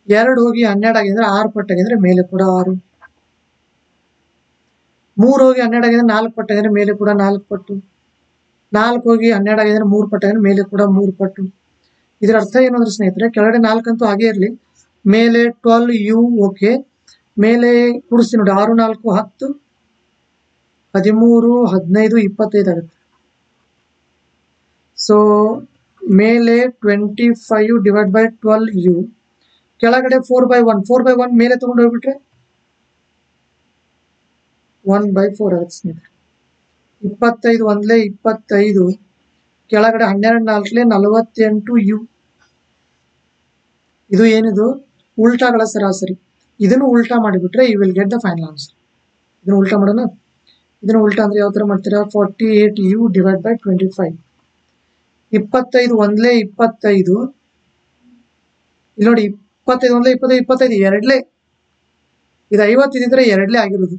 2 ಹೋಗಿ 12 ಆಗಿದ್ರೆ 6 ಪಟ್ಟಾಗಿದ್ರೆ ಮೇಲೆ ಕೂಡ 6. 3 ಹೋಗಿ 12 ಆಗಿದ್ರೆ 4 ಪಟ್ಟಾಗಿದ್ರೆ ಮೇಲೆ ಕೂಡ 4 ಪಟ್ಟು. 4 ಹೋಗಿ 12 ಆಗಿದ್ರೆ 3 ಪಟ್ಟಾಗಿದ್ರೆ ಮೇಲೆ ಕೂಡ 3 ಪಟ್ಟು. ಇದರ ಅರ್ಥ ಏನು ಅಂದ್ರೆ ಸ್ನೇಹಿತರೆ, ಕೆಳಗಡೆ 4 ಅಂತೂ ಹಾಗೆ ಇರಲಿ, ಮೇಲೆ 12 ಯು. ಓಕೆ, ಮೇಲೆ ಕೂಡಿಸ್ತೀನಿ ನೋಡಿ, 6 4 10, 13 15 25 ಆಗುತ್ತೆ. ಸೊ ಮೇಲೆ 25 ಡಿವೈಡ್ ಬೈ 12 ಯು. ಕೆಳಗಡೆ 4/1, 4/1 ಮೇಲೆ ತಗೊಂಡು ಹೋಗ್ಬಿಟ್ರೆ 1/4 ಆಗುತ್ತೆ ಸ್ನೇಹಿತರೆ. 25 ಒಂದ್ಲೆ 25, ಕೆಳಗಡೆ 12 4 48 ಯು. ಇದು ಏನಿದು ಉಲ್ಟಾಗಳ ಸರಾಸರಿ. ಇದನ್ನು ಉಲ್ಟಾ ಮಾಡಿಬಿಟ್ರೆ you will get the final answer. ಇದನ್ನು ಉಲ್ಟಾ ಮಾಡೋಣ. ಇದನ್ನು ಉಲ್ಟಾ ಅಂದ್ರೆ ಯಾವ ತರ ಮಾಡ್ತೀರಾ, 48 ಯು ಡಿವೈಡ್ ಬೈ 25. 25 ಒಂದ್ಲೆ 25, ಇಲ್ಲಿ ನೋಡಿ 25 ಒಂದ್ಲೆ 25, 25 ಎರಡ್ಲೆ. ಇದು 50 ಇದ್ರೆ ಎರಡ್ಲೆ ಆಗಿರೋದು,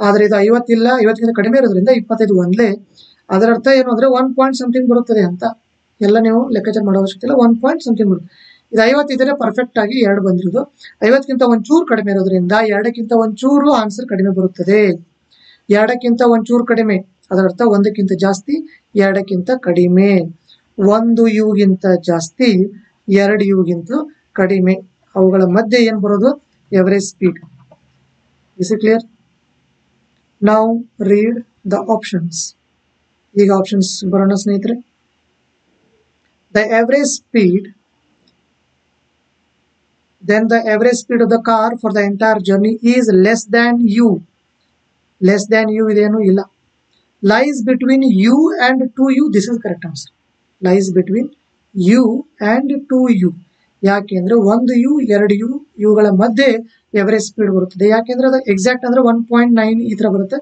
ಆದ್ರೆ ಇದು 50 ಇಲ್ಲ, 50ಗಿಂತ ಕಡಿಮೆ ಇರೋದ್ರಿಂದ 25 ಒಂದ್ಲೆ. ಅದರ ಅರ್ಥ ಏನು ಅಂದ್ರೆ 1 ಪಾಯಿಂಟ್ ಸಮಥಿಂಗ್ ಬರುತ್ತದೆ ಅಂತ. ಎಲ್ಲ ನೀವು ಲೆಕ್ಕಾಚಾರ ಮಾಡೋ ಅವಶ್ಯಕತೆ ಇಲ್ಲ, 1 ಪಾಯಿಂಟ್ ಸಮಥಿಂಗ್ ಬರುತ್ತೆ. ಇದು 50 ಇದ್ರೆ ಪರ್ಫೆಕ್ಟ್ ಆಗಿ 2 ಬಂದಿರೋದು. 50ಗಿಂತ ಒಂಚೂರು ಕಡಿಮೆ ಇರೋದ್ರಿಂದ 2ಕ್ಕಿಂತ ಒಂಚೂರು ಆನ್ಸರ್ ಕಡಿಮೆ ಬರುತ್ತದೆ. 2ಕ್ಕಿಂತ ಒಂಚೂರು ಕಡಿಮೆ, ಅದರ ಅರ್ಥ 1ಕ್ಕಿಂತ ಜಾಸ್ತಿ, 2ಕ್ಕಿಂತ ಕಡಿಮೆ. 1 ಯುಗಿಂತ ಜಾಸ್ತಿ, 2 ಯುಗಿಂತ ಕಡಿಮೆ. ಅವುಗಳ ಮಧ್ಯೆ ಏನ್ ಬರೋದು, average speed. Is it clear? Now read the options. ಈಗ ಆಪ್ಷನ್ಸ್ ಬರೋಣ ಸ್ನೇಹಿತರೆ. The average speed, then the average speed of the car for the entire journey is less than u. Less than u idenu illa. Lies between u and 2u. This is correct answer. Lies between u and 2u. ಯಾಕೆಂದ್ರೆ 1 you 2 you ಇವುಗಳ ಮಧ್ಯೆ average speed ಬರುತ್ತದೆ. ಯಾಕೆಂದ್ರೆ ಅದು exact ಅಂದ್ರೆ 1.9 ಈ ತರ ಬರುತ್ತೆ.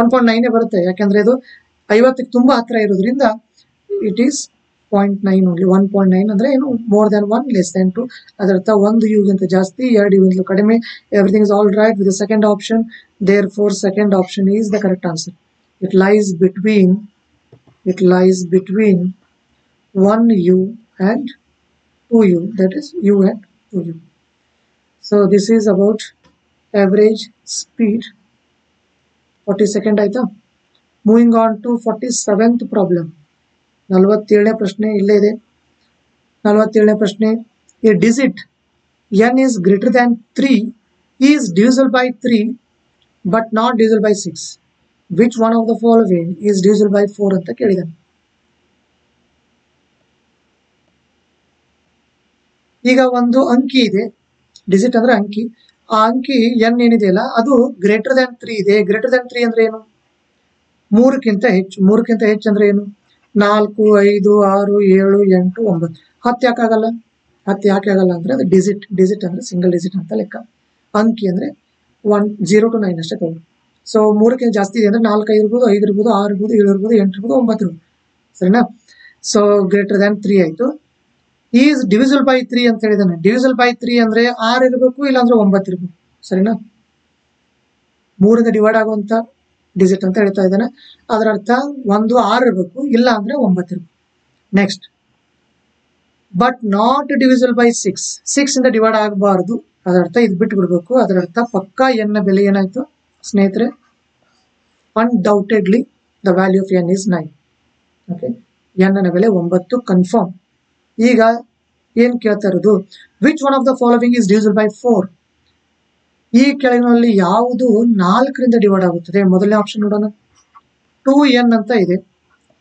1.9 ಬರುತ್ತೆ, ಯಾಕೆಂದ್ರೆ ಇದು 50ಕ್ಕೆ ತುಂಬಾ ಹತ್ರ ಇರೋದ್ರಿಂದ ಇಟ್ ಈಸ್ 0.9 ಓನ್ಲಿ. 1.9 ಅಂದ್ರೆ ಏನು, ಮೋರ್ ದನ್ 1, ಲೆಸ್ ದನ್ 2. ಅದರರ್ಥ 1 ಯುಗಿಂತ ಜಾಸ್ತಿ, 2 ಯುಗಿಂತ ಕಡಿಮೆ. Everything is all right with the second option. Therefore second option is the correct answer. It lies between 1u and 2u, that is u and 2u. So this is about average speed. 42nd ಆಯ್ತಾ. Moving on to 47th problem. 47ನೇ ಪ್ರಶ್ನೆ ಇಲ್ಲೇ ಇದೆ. 47ನೇ ಪ್ರಶ್ನೆ, a digit n is greater than 3 is divisible by 3 but not divisible by 6. Which one of the following is divisible by 4 ಅಂತ ಕೇಳಿದಾನೆ. ಈಗ ಒಂದು ಅಂಕಿ ಇದೆ, ಡಿಜಿಟ್ ಅಂದ್ರೆ ಅಂಕಿ. ಆ ಅಂಕಿ n ಏನಿದೆಯಲ್ಲ ಅದು ಗ್ರೇಟರ್ ದ್ಯಾನ್ 3 ಇದೆ. ಗ್ರೇಟರ್ ದ್ಯಾನ್ 3 ಅಂದ್ರೆ ಏನು, 3ಕ್ಕಿಂತ ಹೆಚ್ಚು. 3ಕ್ಕಿಂತ ಹೆಚ್ಚು ಅಂದ್ರೆ ಏನು, 4 5 6 7 8 9. 10 ಯಾಕಾಗಲ್ಲ? 10 ಯಾಕೆ ಆಗಲ್ಲ ಅಂದ್ರೆ ಅದು ಡಿಜಿಟ್. ಡಿಜಿಟ್ ಅಂದ್ರೆ ಸಿಂಗಲ್ ಡಿಜಿಟ್ ಅಂತ ಲೆಕ್ಕ. ಅಂಕಿ ಅಂದ್ರೆ 0 to 9 ಅಷ್ಟೇ ತಗೊಳ್ಳಿ. ಸೊ 3ಕ್ಕಿಂತ ಜಾಸ್ತಿ ಇದೆ ಅಂದ್ರೆ 4 ಇರ್ಬೋದು, 5 ಇರ್ಬೋದು, 6 ಇರ್ಬೋದು, 7 ಇರ್ಬೋದು, 8 ಇರ್ಬೋದು, 9 ಇರ್ಬೋದು. ಸರಿನಾ? ಸೊ ಗ್ರೇಟರ್ ದ್ಯಾನ್ 3 ಆಯ್ತು. ಈಸ್ ಡಿವಿಸಿಬಲ್ ಬೈ 3 ಅಂತ ಹೇಳಿದಾನೆ. ಡಿವಿಸಿಬಲ್ ಬೈ 3 ಅಂದ್ರೆ 6 ಇರಬೇಕು, ಇಲ್ಲಾಂದ್ರೆ 9 ಇರ್ಬೇಕು. ಸರಿನಾ? 3ರಿಂದ ಡಿವೈಡ್ ಆಗುವಂತ ಡಿಜಿಟ್ ಅಂತ ಹೇಳ್ತಾ ಇದ್ದಾನೆ. ಅದರ ಅರ್ಥ 1 6 ಇರಬೇಕು, ಇಲ್ಲ ಅಂದ್ರೆ 9 ಇರಬೇಕು. Next, but not divisible by 6. 6 ಇಂದ ಡಿವೈಡ್ ಆಗಬಾರ್ದು, ಅದರ ಅರ್ಥ ಇದು ಬಿಟ್ಟು ಬಿಡಬೇಕು. ಅದರ ಅರ್ಥ ಪಕ್ಕಾ n ನ ಬೆಲೆ ಏನಾಯ್ತು ಸ್ನೇಹಿತರೆ, undoubtedly the value of n is 9. Okay, n ನ ಬೆಲೆ 9 ಕನ್ಫರ್ಮ್. ಈಗ ಏನ್ ಕೇಳ್ತಾ ಇರೋದು, which one of the following is divisible by 4. ಈ ಕೆಳಗಿನಲ್ಲಿ ಯಾವುದು 4ರಿಂದ ಡಿವೈಡ್ ಆಗುತ್ತದೆ? ಮೊದಲನೇ ಆಪ್ಷನ್ ನೋಡೋಣ. 2n ಅಂತ ಇದೆ.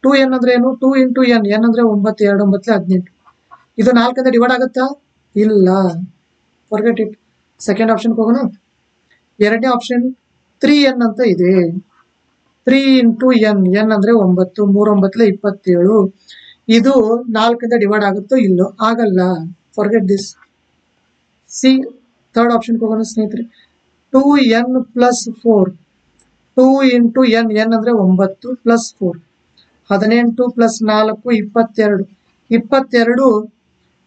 2n ಅಂದ್ರೆ ಏನು, 2 ಇಂಟು n. n ಅಂದ್ರೆ 9, 2 9 18. ಇದು 4ರಿಂದ ಡಿವೈಡ್ ಆಗುತ್ತಾ? ಇಲ್ಲ, ಫರ್ಗೆಟ್ ಇಟ್. ಸೆಕೆಂಡ್ ಆಪ್ಷನ್ಗೆ ಹೋಗೋಣ. ಎರಡನೇ ಆಪ್ಷನ್ 3n ಅಂತ ಇದೆ. 3 ಇಂಟು ಎನ್, ಎನ್ ಅಂದರೆ 9, 3 9 27. ಇದು 4 ಡಿವೈಡ್ ಆಗುತ್ತೋ ಇಲ್ಲೋ? ಆಗಲ್ಲ. Forget this. ಸಿ ಥರ್ಡ್ ಆಪ್ಷನ್ಗೆ ಹೋಗೋಣ ಸ್ನೇಹಿತರೆ. 2n plus 4, 2 into N, N ಅಂದರೆ 9 ಪ್ಲಸ್ 4, 18 ಪ್ಲಸ್ 4 22. 22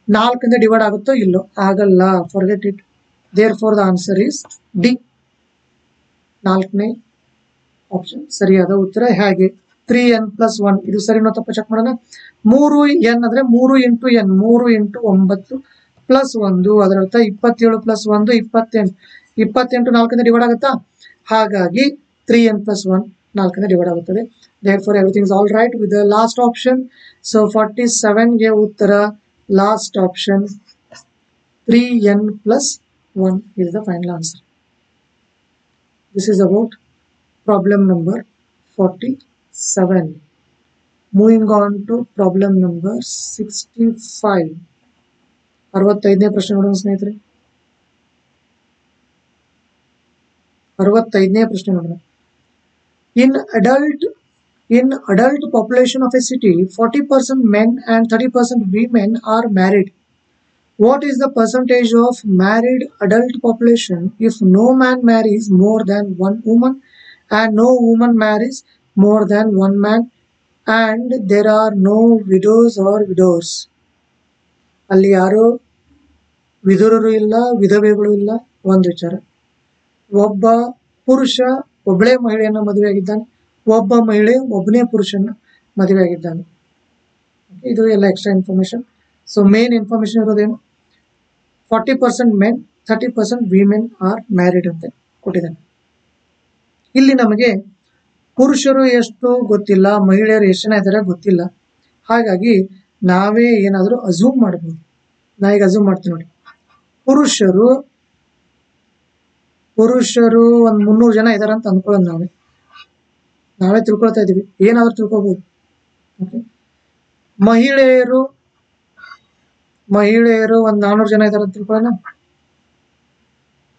4 ಡಿವೈಡ್ ಆಗುತ್ತೋ ಇಲ್ಲೋ? ಆಗಲ್ಲ. Forget it. Therefore the answer is D. 4ನೇ ಆಪ್ಷನ್ ಸರಿಯಾದ ಉತ್ತರ. ಹೇಗೆ? 3n ಪ್ಲಸ್ 1 ಇದು ಸರಿನೋ ತಪ್ಪ ಚೆಕ್ ಮಾಡೋಣ. 3n ಅಂದರೆ 3 ಇಂಟು ಎನ್, 3 ಇಂಟು 9 ಪ್ಲಸ್ 1, ಅದರರ್ಥ 27 ಪ್ಲಸ್ 1 28. 28 4 ಡಿವೈಡ್ ಆಗುತ್ತಾ? ಹಾಗಾಗಿ 3n ಪ್ಲಸ್ 1 4 ಡಿವೈಡ್ ಆಗುತ್ತದೆ. Therefore everything is all right with the last option. So 47 ಗೆ ಉತ್ತರ last option 3n plus 1 is the final answer. This is about problem number 47. Moving on to problem number 65. 65ನೇ ಪ್ರಶ್ನೆ ನೋಡೋಣ ಸ್ನೇಹಿತರೆ. 65ನೇ ಪ್ರಶ್ನೆ ನೋಡೋಣ. In adult population of a city, 40% men and 30% women are married. What is the percentage of married adult population if no man marries more than one woman and no woman marries more than one man and there are no widows or widowers? ಅಲ್ಲಿ ಯಾರು ವಿಧುರರು ಇಲ್ಲ, ವಿಧವೆಗಳು ಇಲ್ಲ. ಒಂದು ವಿಚಾರ. ಒಬ್ಬ ಪುರುಷ ಒಬ್ಬಳೇ ಮಹಿಳೆಯನ್ನು ಮದುವೆ ಆಗಿದ್ದಾನೆ, ಒಬ್ಬ ಮಹಿಳೆ ಒಬ್ಬನೇ ಪುರುಷನ ಮದುವೆ ಆಗಿದ್ದಾನೆ. ಇದು ಎಲ್ಲ extra information. So main information ಇರೋದೇನು? 40% ಮೆನ್, 30% ವಿಮೆನ್ ಆರ್ ಮ್ಯಾರಿಡ್ ಅಂತ ಕೊಟ್ಟಿದ್ದಾನೆ. ಇಲ್ಲಿ ನಮಗೆ ಪುರುಷರು ಎಷ್ಟು ಗೊತ್ತಿಲ್ಲ, ಮಹಿಳೆಯರು ಎಷ್ಟು ಜನ ಇದ್ದಾರೆ ಗೊತ್ತಿಲ್ಲ. ಹಾಗಾಗಿ ನಾವೇ ಏನಾದರೂ ಅಸ್ಯೂಮ್ ಮಾಡ್ಬೋದು. ನಾ ಈಗ ಅಸ್ಯೂಮ್ ಮಾಡ್ತೀನಿ ನೋಡಿ. ಪುರುಷರು ಒಂದು 300 ಜನ ಇದ್ದಾರೆ ಅಂತ ಅಂದ್ಕೊಳ್ಳೋದು ನಾವೇ ತಿಳ್ಕೊಳ್ತಾ ಇದೀವಿ. ಏನಾದರೂ ತಿಳ್ಕೊಬಹುದು. ಓಕೆ, ಮಹಿಳೆಯರು ಒಂದು 400 ಜನ ಇದ್ದಾರೆ ಅಂತ ತಿಳ್ಕೊಳ್ಳೋಣ.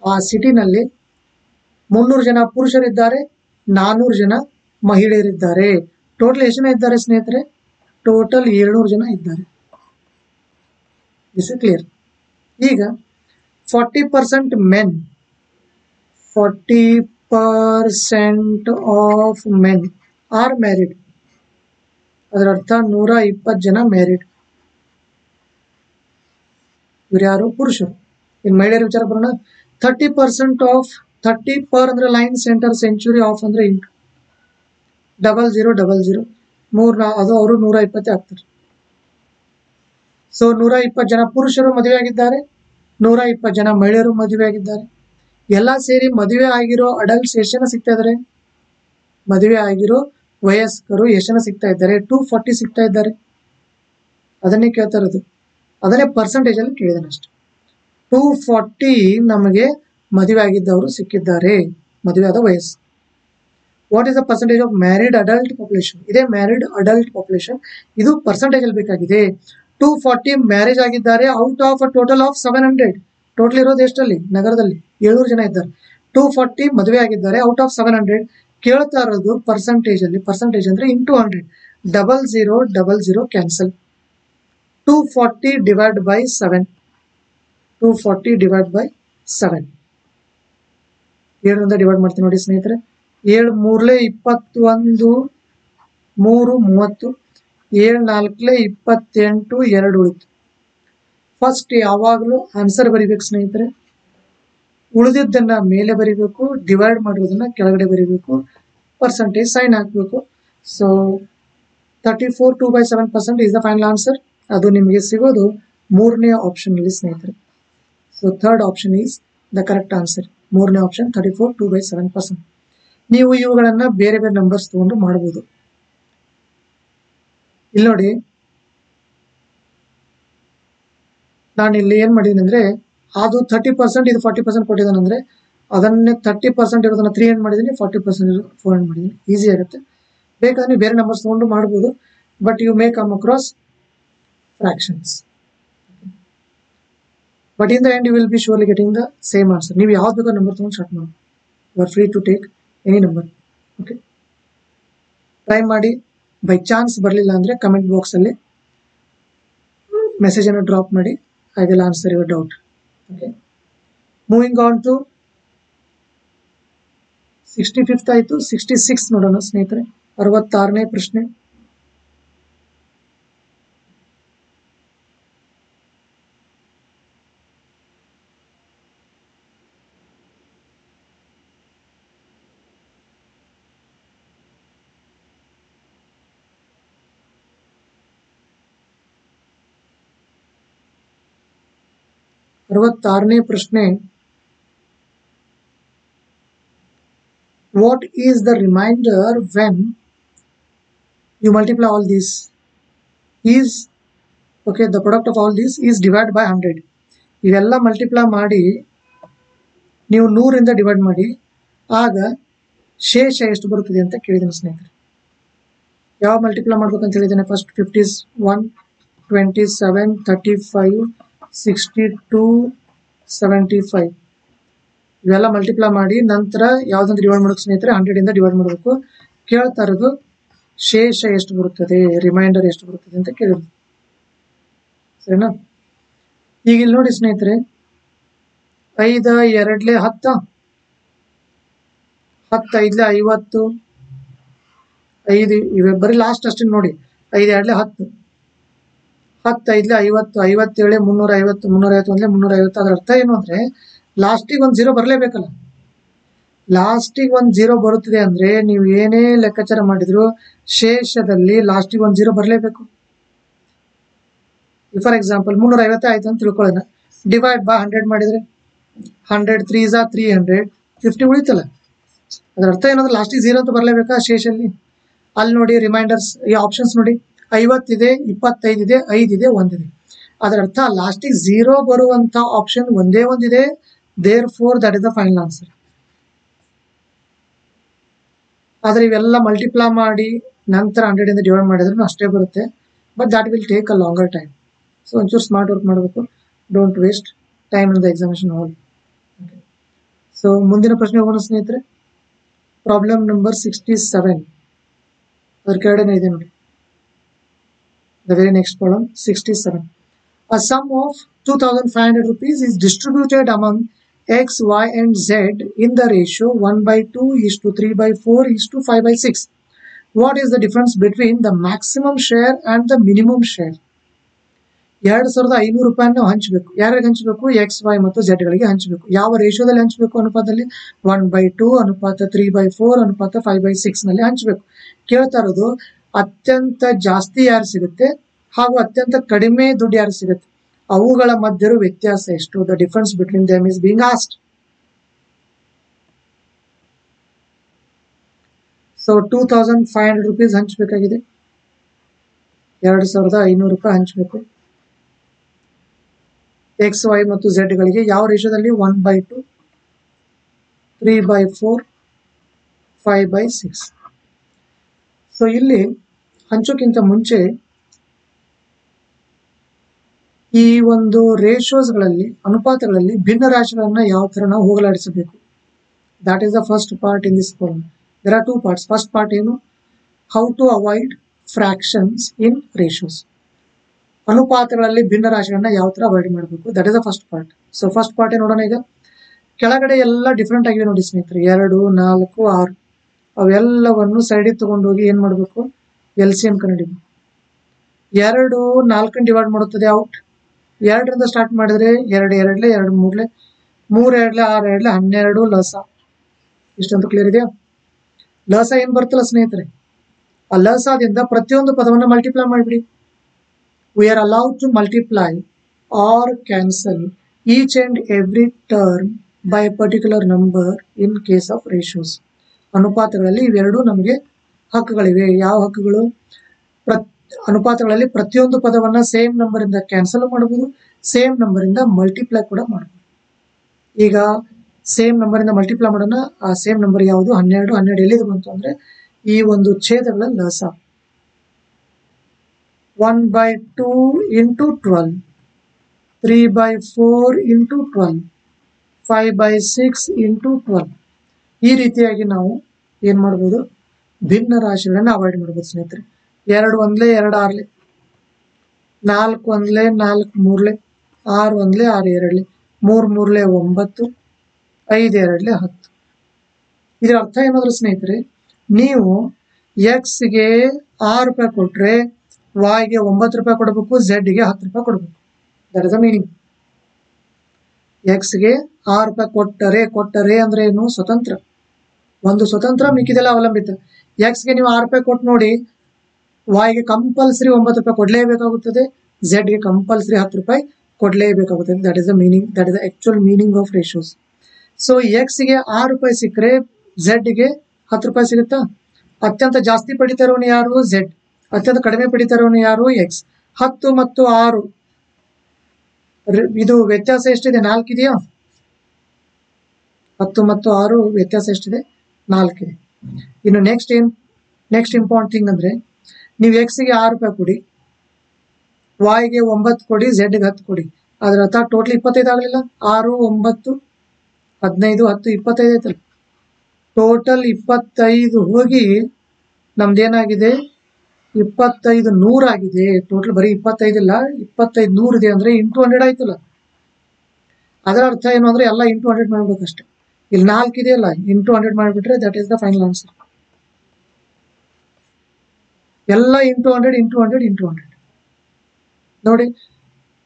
ಆ ಸಿಟಿನಲ್ಲಿ 300 ಜನ ಪುರುಷರಿದ್ದಾರೆ, 400 ಜನ ಮಹಿಳೆಯರಿದ್ದಾರೆ. ಟೋಟಲ್ ಎಷ್ಟು ಜನ ಇದ್ದಾರೆ ಸ್ನೇಹಿತರೆ? ಟೋಟಲ್ 700 ಜನ ಇದ್ದಾರೆ. This is clear. ಈಗ 40% men, 40% of men are married. ಅದರ ಅರ್ಥ 120 ಜನ ಮ್ಯಾರಿಡ್. ಇವ್ರು ಯಾರು? ಪುರುಷರು. ಇನ್ನು ಮಹಿಳೆಯರ ವಿಚಾರ ಬರೋಣ. 30% ಆಫ್ 30 ಪರ್ ಅಂದ್ರೆ ಲೈನ್, ಸೆಂಟರ್, ಸೆಂಚುರಿ, ಆಫ್ ಅಂದ್ರೆ ಇಂಟು, 0000 ಅದು ಅವರು 120 ಆಗ್ತಾರೆ. ಸೊ 120 ಜನ ಪುರುಷರು ಮದುವೆ ಆಗಿದ್ದಾರೆ, 120 ಜನ ಮಹಿಳೆಯರು ಮದುವೆ ಆಗಿದ್ದಾರೆ. ಎಲ್ಲ ಸೇರಿ ಮದುವೆ ಆಗಿರೋ ಅಡಲ್ಟ್ಸ್ ಎಷ್ಟು ಜನ ಸಿಗ್ತಾ ಇದ್ದಾರೆ? ಮದುವೆ ಆಗಿರೋ ವಯಸ್ಕರು ಎಷ್ಟು ಜನ ಸಿಗ್ತಾ ಇದ್ದಾರೆ? 240 ಸಿಗ್ತಾ ಇದ್ದಾರೆ. ಅದನ್ನೇ ಕೇಳ್ತಾ ಇರೋದು. ಅದನ್ನೇ ಪರ್ಸೆಂಟೇಜ್ ಅಲ್ಲಿ ಕೇಳಿದಾನೆ ಅಷ್ಟೆ. 240 ನಮಗೆ ಮದುವೆ ಆಗಿದ್ದವರು ಸಿಕ್ಕಿದ್ದಾರೆ, ಮದುವೆ ಆದ ವಯಸ್ಸು. What is the percentage of married adult population? ಇದೇ ಮ್ಯಾರಿಡ್ ಅಡಲ್ಟ್ ಪಾಪ್ಯುಲೇಷನ್. ಇದು ಪರ್ಸೆಂಟೇಜ್ ಅಲ್ಲಿ ಬೇಕಾಗಿದೆ. 240 ಮ್ಯಾರೇಜ್ ಆಗಿದ್ದಾರೆ out of total of 700. Total ಇರೋದು ಎಷ್ಟಲ್ಲಿ? ನಗರದಲ್ಲಿ 700 ಜನ ಇದ್ದಾರೆ. 240 ಮದುವೆ ಆಗಿದ್ದಾರೆ ಔಟ್ ಆಫ್ 700. ಕೇಳ್ತಾ ಇರೋದು ಪರ್ಸೆಂಟೇಜ್ ಅಲ್ಲಿ. ಪರ್ಸೆಂಟೇಜ್ ಅಂದ್ರೆ into 100. 0000 cancel. 240 divide by 7. 240 divide by 7. 7 divide ಮಾಡ್ತೀನಿ ನೋಡಿ ಸ್ನೇಹಿತರೆ. 7 3 21, 3 30, 7 4 28, 2 ಉಳಿತು. ಫಸ್ಟ್ ಯಾವಾಗಲೂ ಆನ್ಸರ್ ಬರಿಬೇಕು ಸ್ನೇಹಿತರೆ. ಉಳಿದಿದ್ದನ್ನ ಮೇಲೆ ಬರಿಬೇಕು, ಡಿವೈಡ್ ಮಾಡಿರೋದನ್ನ ಕೆಳಗಡೆ ಬರಿಬೇಕು, ಪರ್ಸೆಂಟೇಜ್ ಸೈನ್ ಹಾಕಬೇಕು. So 34 2/7% is the final answer. ಅದು ನಿಮಗೆ ಸಿಗೋದು 3ನೇ ಆಪ್ಷನ್ ಅಲ್ಲಿ ಸ್ನೇಹಿತರೆ. So third option is the correct answer. 3ನೇ ಆಪ್ಷನ್ 34 2/7%. ನೀವು ಇವುಗಳನ್ನ ಬೇರೆ ಬೇರೆ ನಂಬರ್ಸ್ ತಗೊಂಡು ಮಾಡಬಹುದು. ಇಲ್ಲಿ ನೋಡಿ, ನಾನು ಇಲ್ಲಿ ಏನ್ ಮಾಡಿದ್ದೀನಿ ಅಂದ್ರೆ, ಅದು 30%, ಇದು 40% ಕೊಟ್ಟಿದ್ದಾನೆ ಅಂದ್ರೆ ಅದನ್ನೇ 30% ಇರೋದನ್ನ 300 ಮಾಡಿದ್ದೀನಿ, 40% ಇರೋದು 400 ಮಾಡಿದ್ದೀನಿ. ಈಸಿ ಆಗುತ್ತೆ. ಬೇಕಾದ್ರೆ ನೀವು ಬೇರೆ ನಂಬರ್ಸ್ ತಗೊಂಡು ಮಾಡಬಹುದು, but you may come across fractions. But in the end you will be surely getting the same answer. ನೀವು ಯಾವ್ದು ಬೇಕಾದ್ರೂ ನಂಬರ್ ತಗೊಂಡು ಸ್ಟಾರ್ಟ್ ಮಾಡಿ. You are free to take any number. Okay, try ಮಾಡಿ. ಬೈ ಚಾನ್ಸ್ ಬರಲಿಲ್ಲ ಅಂದರೆ comment ಬಾಕ್ಸಲ್ಲಿ ಮೆಸೇಜನ್ನು ಡ್ರಾಪ್ ಮಾಡಿ. I will answer your doubt. Okay, moving on to 65th ಆಯಿತು. 66 ನೋಡೋಣ ಸ್ನೇಹಿತರೆ. 66ನೇ ಪ್ರಶ್ನೆ. ಪ್ರಶ್ನೆ. What is the remainder when you multiply all these? Is okay, the product of all these is divided by 100. ಇವೆಲ್ಲ multiply ಮಾಡಿ ನೀವು 100ರಿಂದ divide ಮಾಡಿ, ಆಗ ಶೇಷ ಎಷ್ಟು ಬರುತ್ತದೆ ಅಂತ ಕೇಳಿದ್ದೀನಿ ಸ್ನೇಹಿತರೆ. ಯಾವ ಮಲ್ಟಿಪ್ಲೈ ಮಾಡ್ಬೇಕಂತ ಹೇಳಿದ್ದೇನೆ? ಫಸ್ಟ್ 51, 27, 35, 62, 75 ಇವೆಲ್ಲ ಮಲ್ಟಿಪ್ಲೈ ಮಾಡಿ ನಂತರ ಯಾವುದಂತ ಡಿವೈಡ್ ಮಾಡಬೇಕು ಸ್ನೇಹಿತರೆ? 100ರಿಂದ ಡಿವೈಡ್ ಮಾಡಬೇಕು. ಕೇಳ್ತಾ ಇರೋದು ಶೇಷ ಎಷ್ಟು ಬರುತ್ತದೆ, ರಿಮೈಂಡರ್ ಎಷ್ಟು ಬರುತ್ತದೆ ಅಂತ ಕೇಳಿದ್ರು. ಸರಿನಾ? ಈಗ ಇಲ್ಲಿ ನೋಡಿ ಸ್ನೇಹಿತರೆ, 5 2 10, 10 5 50, 5 ಇವೆ ಬರೀ ಲಾಸ್ಟ್ ಅಷ್ಟೇ ನೋಡಿ. 5 2 10, 10 5 50, 57 350, 351 350. ಅದರ ಅರ್ಥ ಏನು ಅಂದ್ರೆ ಲಾಸ್ಟಿಗೆ ಒಂದು 0 ಬರಲೇಬೇಕಲ್ಲ. ಲಾಸ್ಟಿಗೆ ಒಂದು 0 ಬರುತ್ತದೆ ಅಂದ್ರೆ ನೀವು ಏನೇ ಲೆಕ್ಕಾಚಾರ ಮಾಡಿದ್ರು ಶೇಷದಲ್ಲಿ ಲಾಸ್ಟಿಗೆ ಒಂದು 0 ಬರಲೇಬೇಕು. ಫಾರ್ ಎಕ್ಸಾಂಪಲ್ 350 ಆಯ್ತು ಅಂತ ತಿಳ್ಕೊಳ್ಳೋಣ. ಡಿವೈಡ್ ಬೈ 100 ಮಾಡಿದ್ರೆ 100 3s 300, 50 ಉಳಿತಲ್ಲ. ಅದರ ಅರ್ಥ ಏನಂದ್ರೆ ಲಾಸ್ಟಿಗೆ 0 ಅಂತ ಬರಲೇಬೇಕಾ ಶೇಷಲ್ಲಿ? ಅಲ್ಲಿ ನೋಡಿ ರಿಮೈಂಡರ್ಸ್, ಈ ಆಪ್ಷನ್ಸ್ ನೋಡಿ, 50 ಇದೆ, 25 ಇದೆ, 5 ಇದೆ, 1 ಇದೆ. ಅದರ ಅರ್ಥ ಲಾಸ್ಟಿಗೆ 0 ಬರುವಂತ ಆಪ್ಷನ್ ಒಂದೇ ಒಂದಿದೆ. therefore that is the final answer. ಆದರೆ ಇವೆಲ್ಲ ಮಲ್ಟಿಪ್ಲೈ ಮಾಡಿ ನಂತರ 100ರಿಂದ ಡಿವೈಡ್ ಮಾಡಿದ್ರು ಅಷ್ಟೇ ಬರುತ್ತೆ. But that will take a longer time. So ಒಂಚೂರು ಸ್ಮಾರ್ಟ್ ವರ್ಕ್ ಮಾಡಬೇಕು. Don't waste time in the examination hall. So ಮುಂದಿನ ಪ್ರಶ್ನೆ ಹೋಗೋಣ ಸ್ನೇಹಿತರೆ. Problem number 67. ಅದರ ಕೆಳಗಡೆ ಇದೆ ನೋಡಿ. The very next problem, 67. A sum of 2,500 rupees is distributed among X, Y and Z in the ratio 1/2:3/4:5/6. What is the difference between the maximum share and the minimum share? 2,500 ರೂಪಾಯಿನ ನಾವು ಹಂಚಬೇಕು. ಯಾರಿಗೆ ಹಂಚಬೇಕು? X, Y ಮತ್ತು Z ಗಳಿಗೆ ಹಂಚಬೇಕು. ಯಾವ ರೇಷಿಯೋದಲ್ಲಿ ಹಂಚಬೇಕು? ಅನುಪಾತದಲ್ಲಿ 1/2 ಅನುಪಾತ 3/4 ಅನುಪಾತ 5/6 ನಲ್ಲಿ ಹಂಚಬೇಕು. ಕೇಳ್ತಾ ಇರೋದು ಅತ್ಯಂತ ಜಾಸ್ತಿ ಯಾರು ಸಿಗುತ್ತೆ ಹಾಗೂ ಅತ್ಯಂತ ಕಡಿಮೆ ದುಡ್ಡು ಯಾರು ಸಿಗುತ್ತೆ, ಅವುಗಳ ಮಧ್ಯೆ ವ್ಯತ್ಯಾಸ ಎಷ್ಟು? The difference between them is being asked. So 2,500 rupees ಹಂಚಬೇಕಾಗಿದೆ. 2,500 ರೂಪಾಯಿ ಹಂಚಬೇಕು. ಎಕ್ಸ್, ವೈ ಮತ್ತು ಝೆಡ್ ಗಳಿಗೆ ಯಾವ ರೇಷಿಯೋದಲ್ಲಿ? 1/2, 3/4, 5/6. ಸೊ ಇಲ್ಲಿ ಹಂಚೋಕ್ಕಿಂತ ಮುಂಚೆ ಈ ಒಂದು ರೇಷಿಯೋಸ್ಗಳಲ್ಲಿ, ಅನುಪಾತಗಳಲ್ಲಿ ಭಿನ್ನ ರಾಶಿಗಳನ್ನ ಯಾವ ತರ ನಾವು ಹೋಗಲಾಡಿಸಬೇಕು? That is the first part in this problem. There are 2 parts. First part ಏನು? How to avoid fractions in ratios. ಅನುಪಾತಗಳಲ್ಲಿ ಭಿನ್ನ ರಾಶಿಗಳನ್ನ ಯಾವ ತರ ಅವಾಯ್ಡ್ ಮಾಡಬೇಕು, that is the first part. So first part ನೋಡೋಣ. ಈಗ ಕೆಳಗಡೆ ಎಲ್ಲ ಡಿಫ್ರೆಂಟ್ ಆಗಿವೆ ನೋಡಿ ಸ್ನೇಹಿತರೆ. 2, 4, 6 ಅವೆಲ್ಲವನ್ನು ಸೈಡಿಗೆ ತಗೊಂಡೋಗಿ ಏನ್ ಮಾಡಬೇಕು? LCM ಕಂಡುಹಿಡಿಬೇಕು. 2 4 ಡಿವೈಡ್ ಮಾಡುತ್ತದೆ ಔಟ್. 2ರಿಂದ ಸ್ಟಾರ್ಟ್ ಮಾಡಿದ್ರೆ 2 2 2 3 3 2 6 2 12 ಲಸ. ಇಷ್ಟಂತೂ ಕ್ಲಿಯರ್ ಇದೆಯಾ? ಲಸ ಏನ್ ಬರ್ತಲ್ಲ ಸ್ನೇಹಿತರೆ, ಆ ಲಸದಿಂದ ಪ್ರತಿಯೊಂದು ಪದವನ್ನು ಮಲ್ಟಿಪ್ಲೈ ಮಾಡಿಬಿಡಿ. We are allowed to multiply or cancel each and every term by particular number in case of ratios. ಅನುಪಾತಗಳಲ್ಲಿ ಇವೆರಡೂ ನಮಗೆ ಹಕ್ಕುಗಳಿವೆ. ಯಾವ ಹಕ್ಕುಗಳು? ಅನುಪಾತಗಳಲ್ಲಿ ಪ್ರತಿಯೊಂದು ಪದವನ್ನ ಸೇಮ್ ನಂಬರ್ ಇಂದ ಕ್ಯಾನ್ಸಲ್ ಮಾಡಬಹುದು, ಸೇಮ್ ನಂಬರ್ ಇಂದ ಮಲ್ಟಿಪ್ಲೈ ಕೂಡ ಮಾಡಬಹುದು. ಈಗ ಸೇಮ್ ನಂಬರ್ ಇಂದ ಮಲ್ಟಿಪ್ಲೈ ಮಾಡೋಣ. ಆ ಸೇಮ್ ನಂಬರ್ ಯಾವುದು? 12. 12 ಎಲ್ಲಿದು ಬಂತು ಅಂದ್ರೆ ಈ ಒಂದು ಛೇದಗಳ ಲಸ. 1/2 into 12, 3/4 into 12, 5/6 into 12. ಈ ರೀತಿಯಾಗಿ ನಾವು ಏನ್ ಮಾಡಬಹುದು? ಭಿನ್ನ ರಾಶಿಗಳನ್ನು ಅವಾಯ್ಡ್ ಮಾಡ್ಬೋದು ಸ್ನೇಹಿತರೆ. 2 1 2 6 4 1 4 3 6 1 6 2 3 3 9 5 2 10. ಇದರ ಅರ್ಥ ಏನಾದ್ರು ಸ್ನೇಹಿತರೆ, ನೀವು ಎಕ್ಸ್ಗೆ 6 ರೂಪಾಯಿ ಕೊಟ್ರೆ ವಾಯ್ಗೆ 9 ರೂಪಾಯಿ ಕೊಡಬೇಕು, ಝೆಡ್ಗೆ 10 ರೂಪಾಯಿ ಕೊಡಬೇಕು. That is the meaning. ಎಕ್ಸ್ಗೆ 6 ರೂಪಾಯಿ ಕೊಟ್ಟರೆ ಅಂದ್ರೆ ಏನು? ಸ್ವತಂತ್ರ. ಒಂದು ಸ್ವತಂತ್ರ, ಮಿಕ್ಕಿದೆಲ್ಲ ಅವಲಂಬಿತ. ಎಕ್ಸ್ಗೆ ನೀವು 6 ರೂಪಾಯಿ ಕೊಟ್ಟು ನೋಡಿ, ವಾಯ್ಗೆ ಕಂಪಲ್ಸರಿ 9 ರೂಪಾಯಿ ಕೊಡಲೇಬೇಕಾಗುತ್ತದೆ, ಝೆಡ್ಗೆ ಕಂಪಲ್ಸರಿ 10 ರೂಪಾಯಿ ಕೊಡಲೇಬೇಕಾಗುತ್ತದೆ. That is the meaning, that is the actual meaning of ratios. So ಎಕ್ಸ್ಗೆ 6 ರೂಪಾಯಿ ಸಿಕ್ಕರೆ ಝೆಡ್ಗೆ 10 ರೂಪಾಯಿ ಸಿಗುತ್ತಾ? ಅತ್ಯಂತ ಜಾಸ್ತಿ ಪಡಿತಾ ಇರೋನು ಯಾರು? ಝೆಡ್. ಅತ್ಯಂತ ಕಡಿಮೆ ಪಡಿತಾ ಇರೋನು ಯಾರು? ಎಕ್ಸ್. 10 ಮತ್ತು 6 ಇದು ವ್ಯತ್ಯಾಸ ಎಷ್ಟಿದೆ? 4 ಇದೆಯಾ? 10 ಮತ್ತು 6 ವ್ಯತ್ಯಾಸ ಎಷ್ಟಿದೆ? 4 ಇದೆ. ಇನ್ನು ನೆಕ್ಸ್ಟ್ ಇಂಪಾರ್ಟೆಂಟ್ ಥಿಂಗ್ ಅಂದ್ರೆ, ನೀವು ಎಕ್ಸ್ಗೆ 6 ರೂಪಾಯಿ ಕೊಡಿ, ವಾಯ್ಗೆ 9 ಕೊಡಿ, ಝೆಡ್ಗೆ 10 ಕೊಡಿ. ಅದರ ಅರ್ಥ ಟೋಟಲ್ 25 ಆಗಲಿಲ್ಲ? 6 9 15 10 25 ಐತಲ್ಲ. ಟೋಟಲ್ 25 ಹೋಗಿ ನಮ್ದೇನಾಗಿದೆ? 25 100 ಆಗಿದೆ. ಟೋಟಲ್ ಬರೀ 25 ಇಲ್ಲ, 25 100 ಇದೆ ಅಂದ್ರೆ ಇಂಟು 100 ಆಯ್ತಲ್ಲ. ಅದರ ಅರ್ಥ ಏನು ಅಂದ್ರೆ ಎಲ್ಲ ಇಂಟು 100 ಮಾಡ್ಬೇಕಷ್ಟೆ. ಇಲ್ಲಿ 4 ಇದೆಯಲ್ಲ, ಇಂಟು 100 ಮಾಡಿಬಿಟ್ರೆ that is the final answer. ಎಲ್ಲ ಇಂಟು 100 ಇಂಟು 100 ಇಂಟು 100 ನೋಡಿ.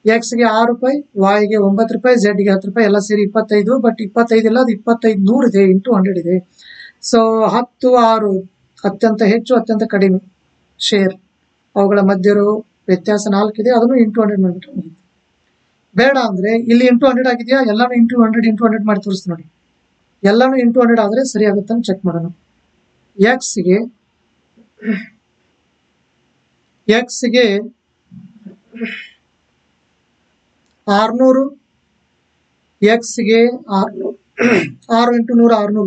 ಎಕ್ಸ್ಗೆ 6 ರೂಪಾಯಿ, ವಾಯ್ಗೆ 9 ರೂಪಾಯಿ, ಝೆಡ್ಗೆ 10 ರೂಪಾಯಿ, ಎಲ್ಲ ಸೇರಿ 25. ಬಟ್ 25 ಇಲ್ಲ, ಅದು 25 100 ಇದೆ, ಇಂಟು 100 ಇದೆ. ಸೊ 10 6 ಅತ್ಯಂತ ಹೆಚ್ಚು, ಅತ್ಯಂತ ಕಡಿಮೆ ಶೇರ್, ಅವುಗಳ ಮಧ್ಯ ಇರೋ ವ್ಯತ್ಯಾಸ 4 ಇದೆ, ಅದನ್ನು ಇಂಟು 100 ಮಾಡಿಬಿಟ್ರೆ ಮುಗಿತು. ಬೇಡ ಅಂದ್ರೆ ಇಲ್ಲಿ ಇಂಟು 100 ಆಗಿದೆಯಾ, ಎಲ್ಲಾನು ಇಂಟು 100 ಇಂಟು 100 ಮಾಡಿ ತೋರಿಸ್ತು ನೋಡಿ. ಎಲ್ಲಾನು ಇಂಟು 100 ಆದ್ರೆ ಸರಿ ಆಗುತ್ತೆ ಅಂತ ಚೆಕ್ ಮಾಡೋಣ. ಎಕ್ಸ್ಗೆ 600, ಎಕ್ಸ್ಗೆ 600, 6 ಇಂಟು 100 600,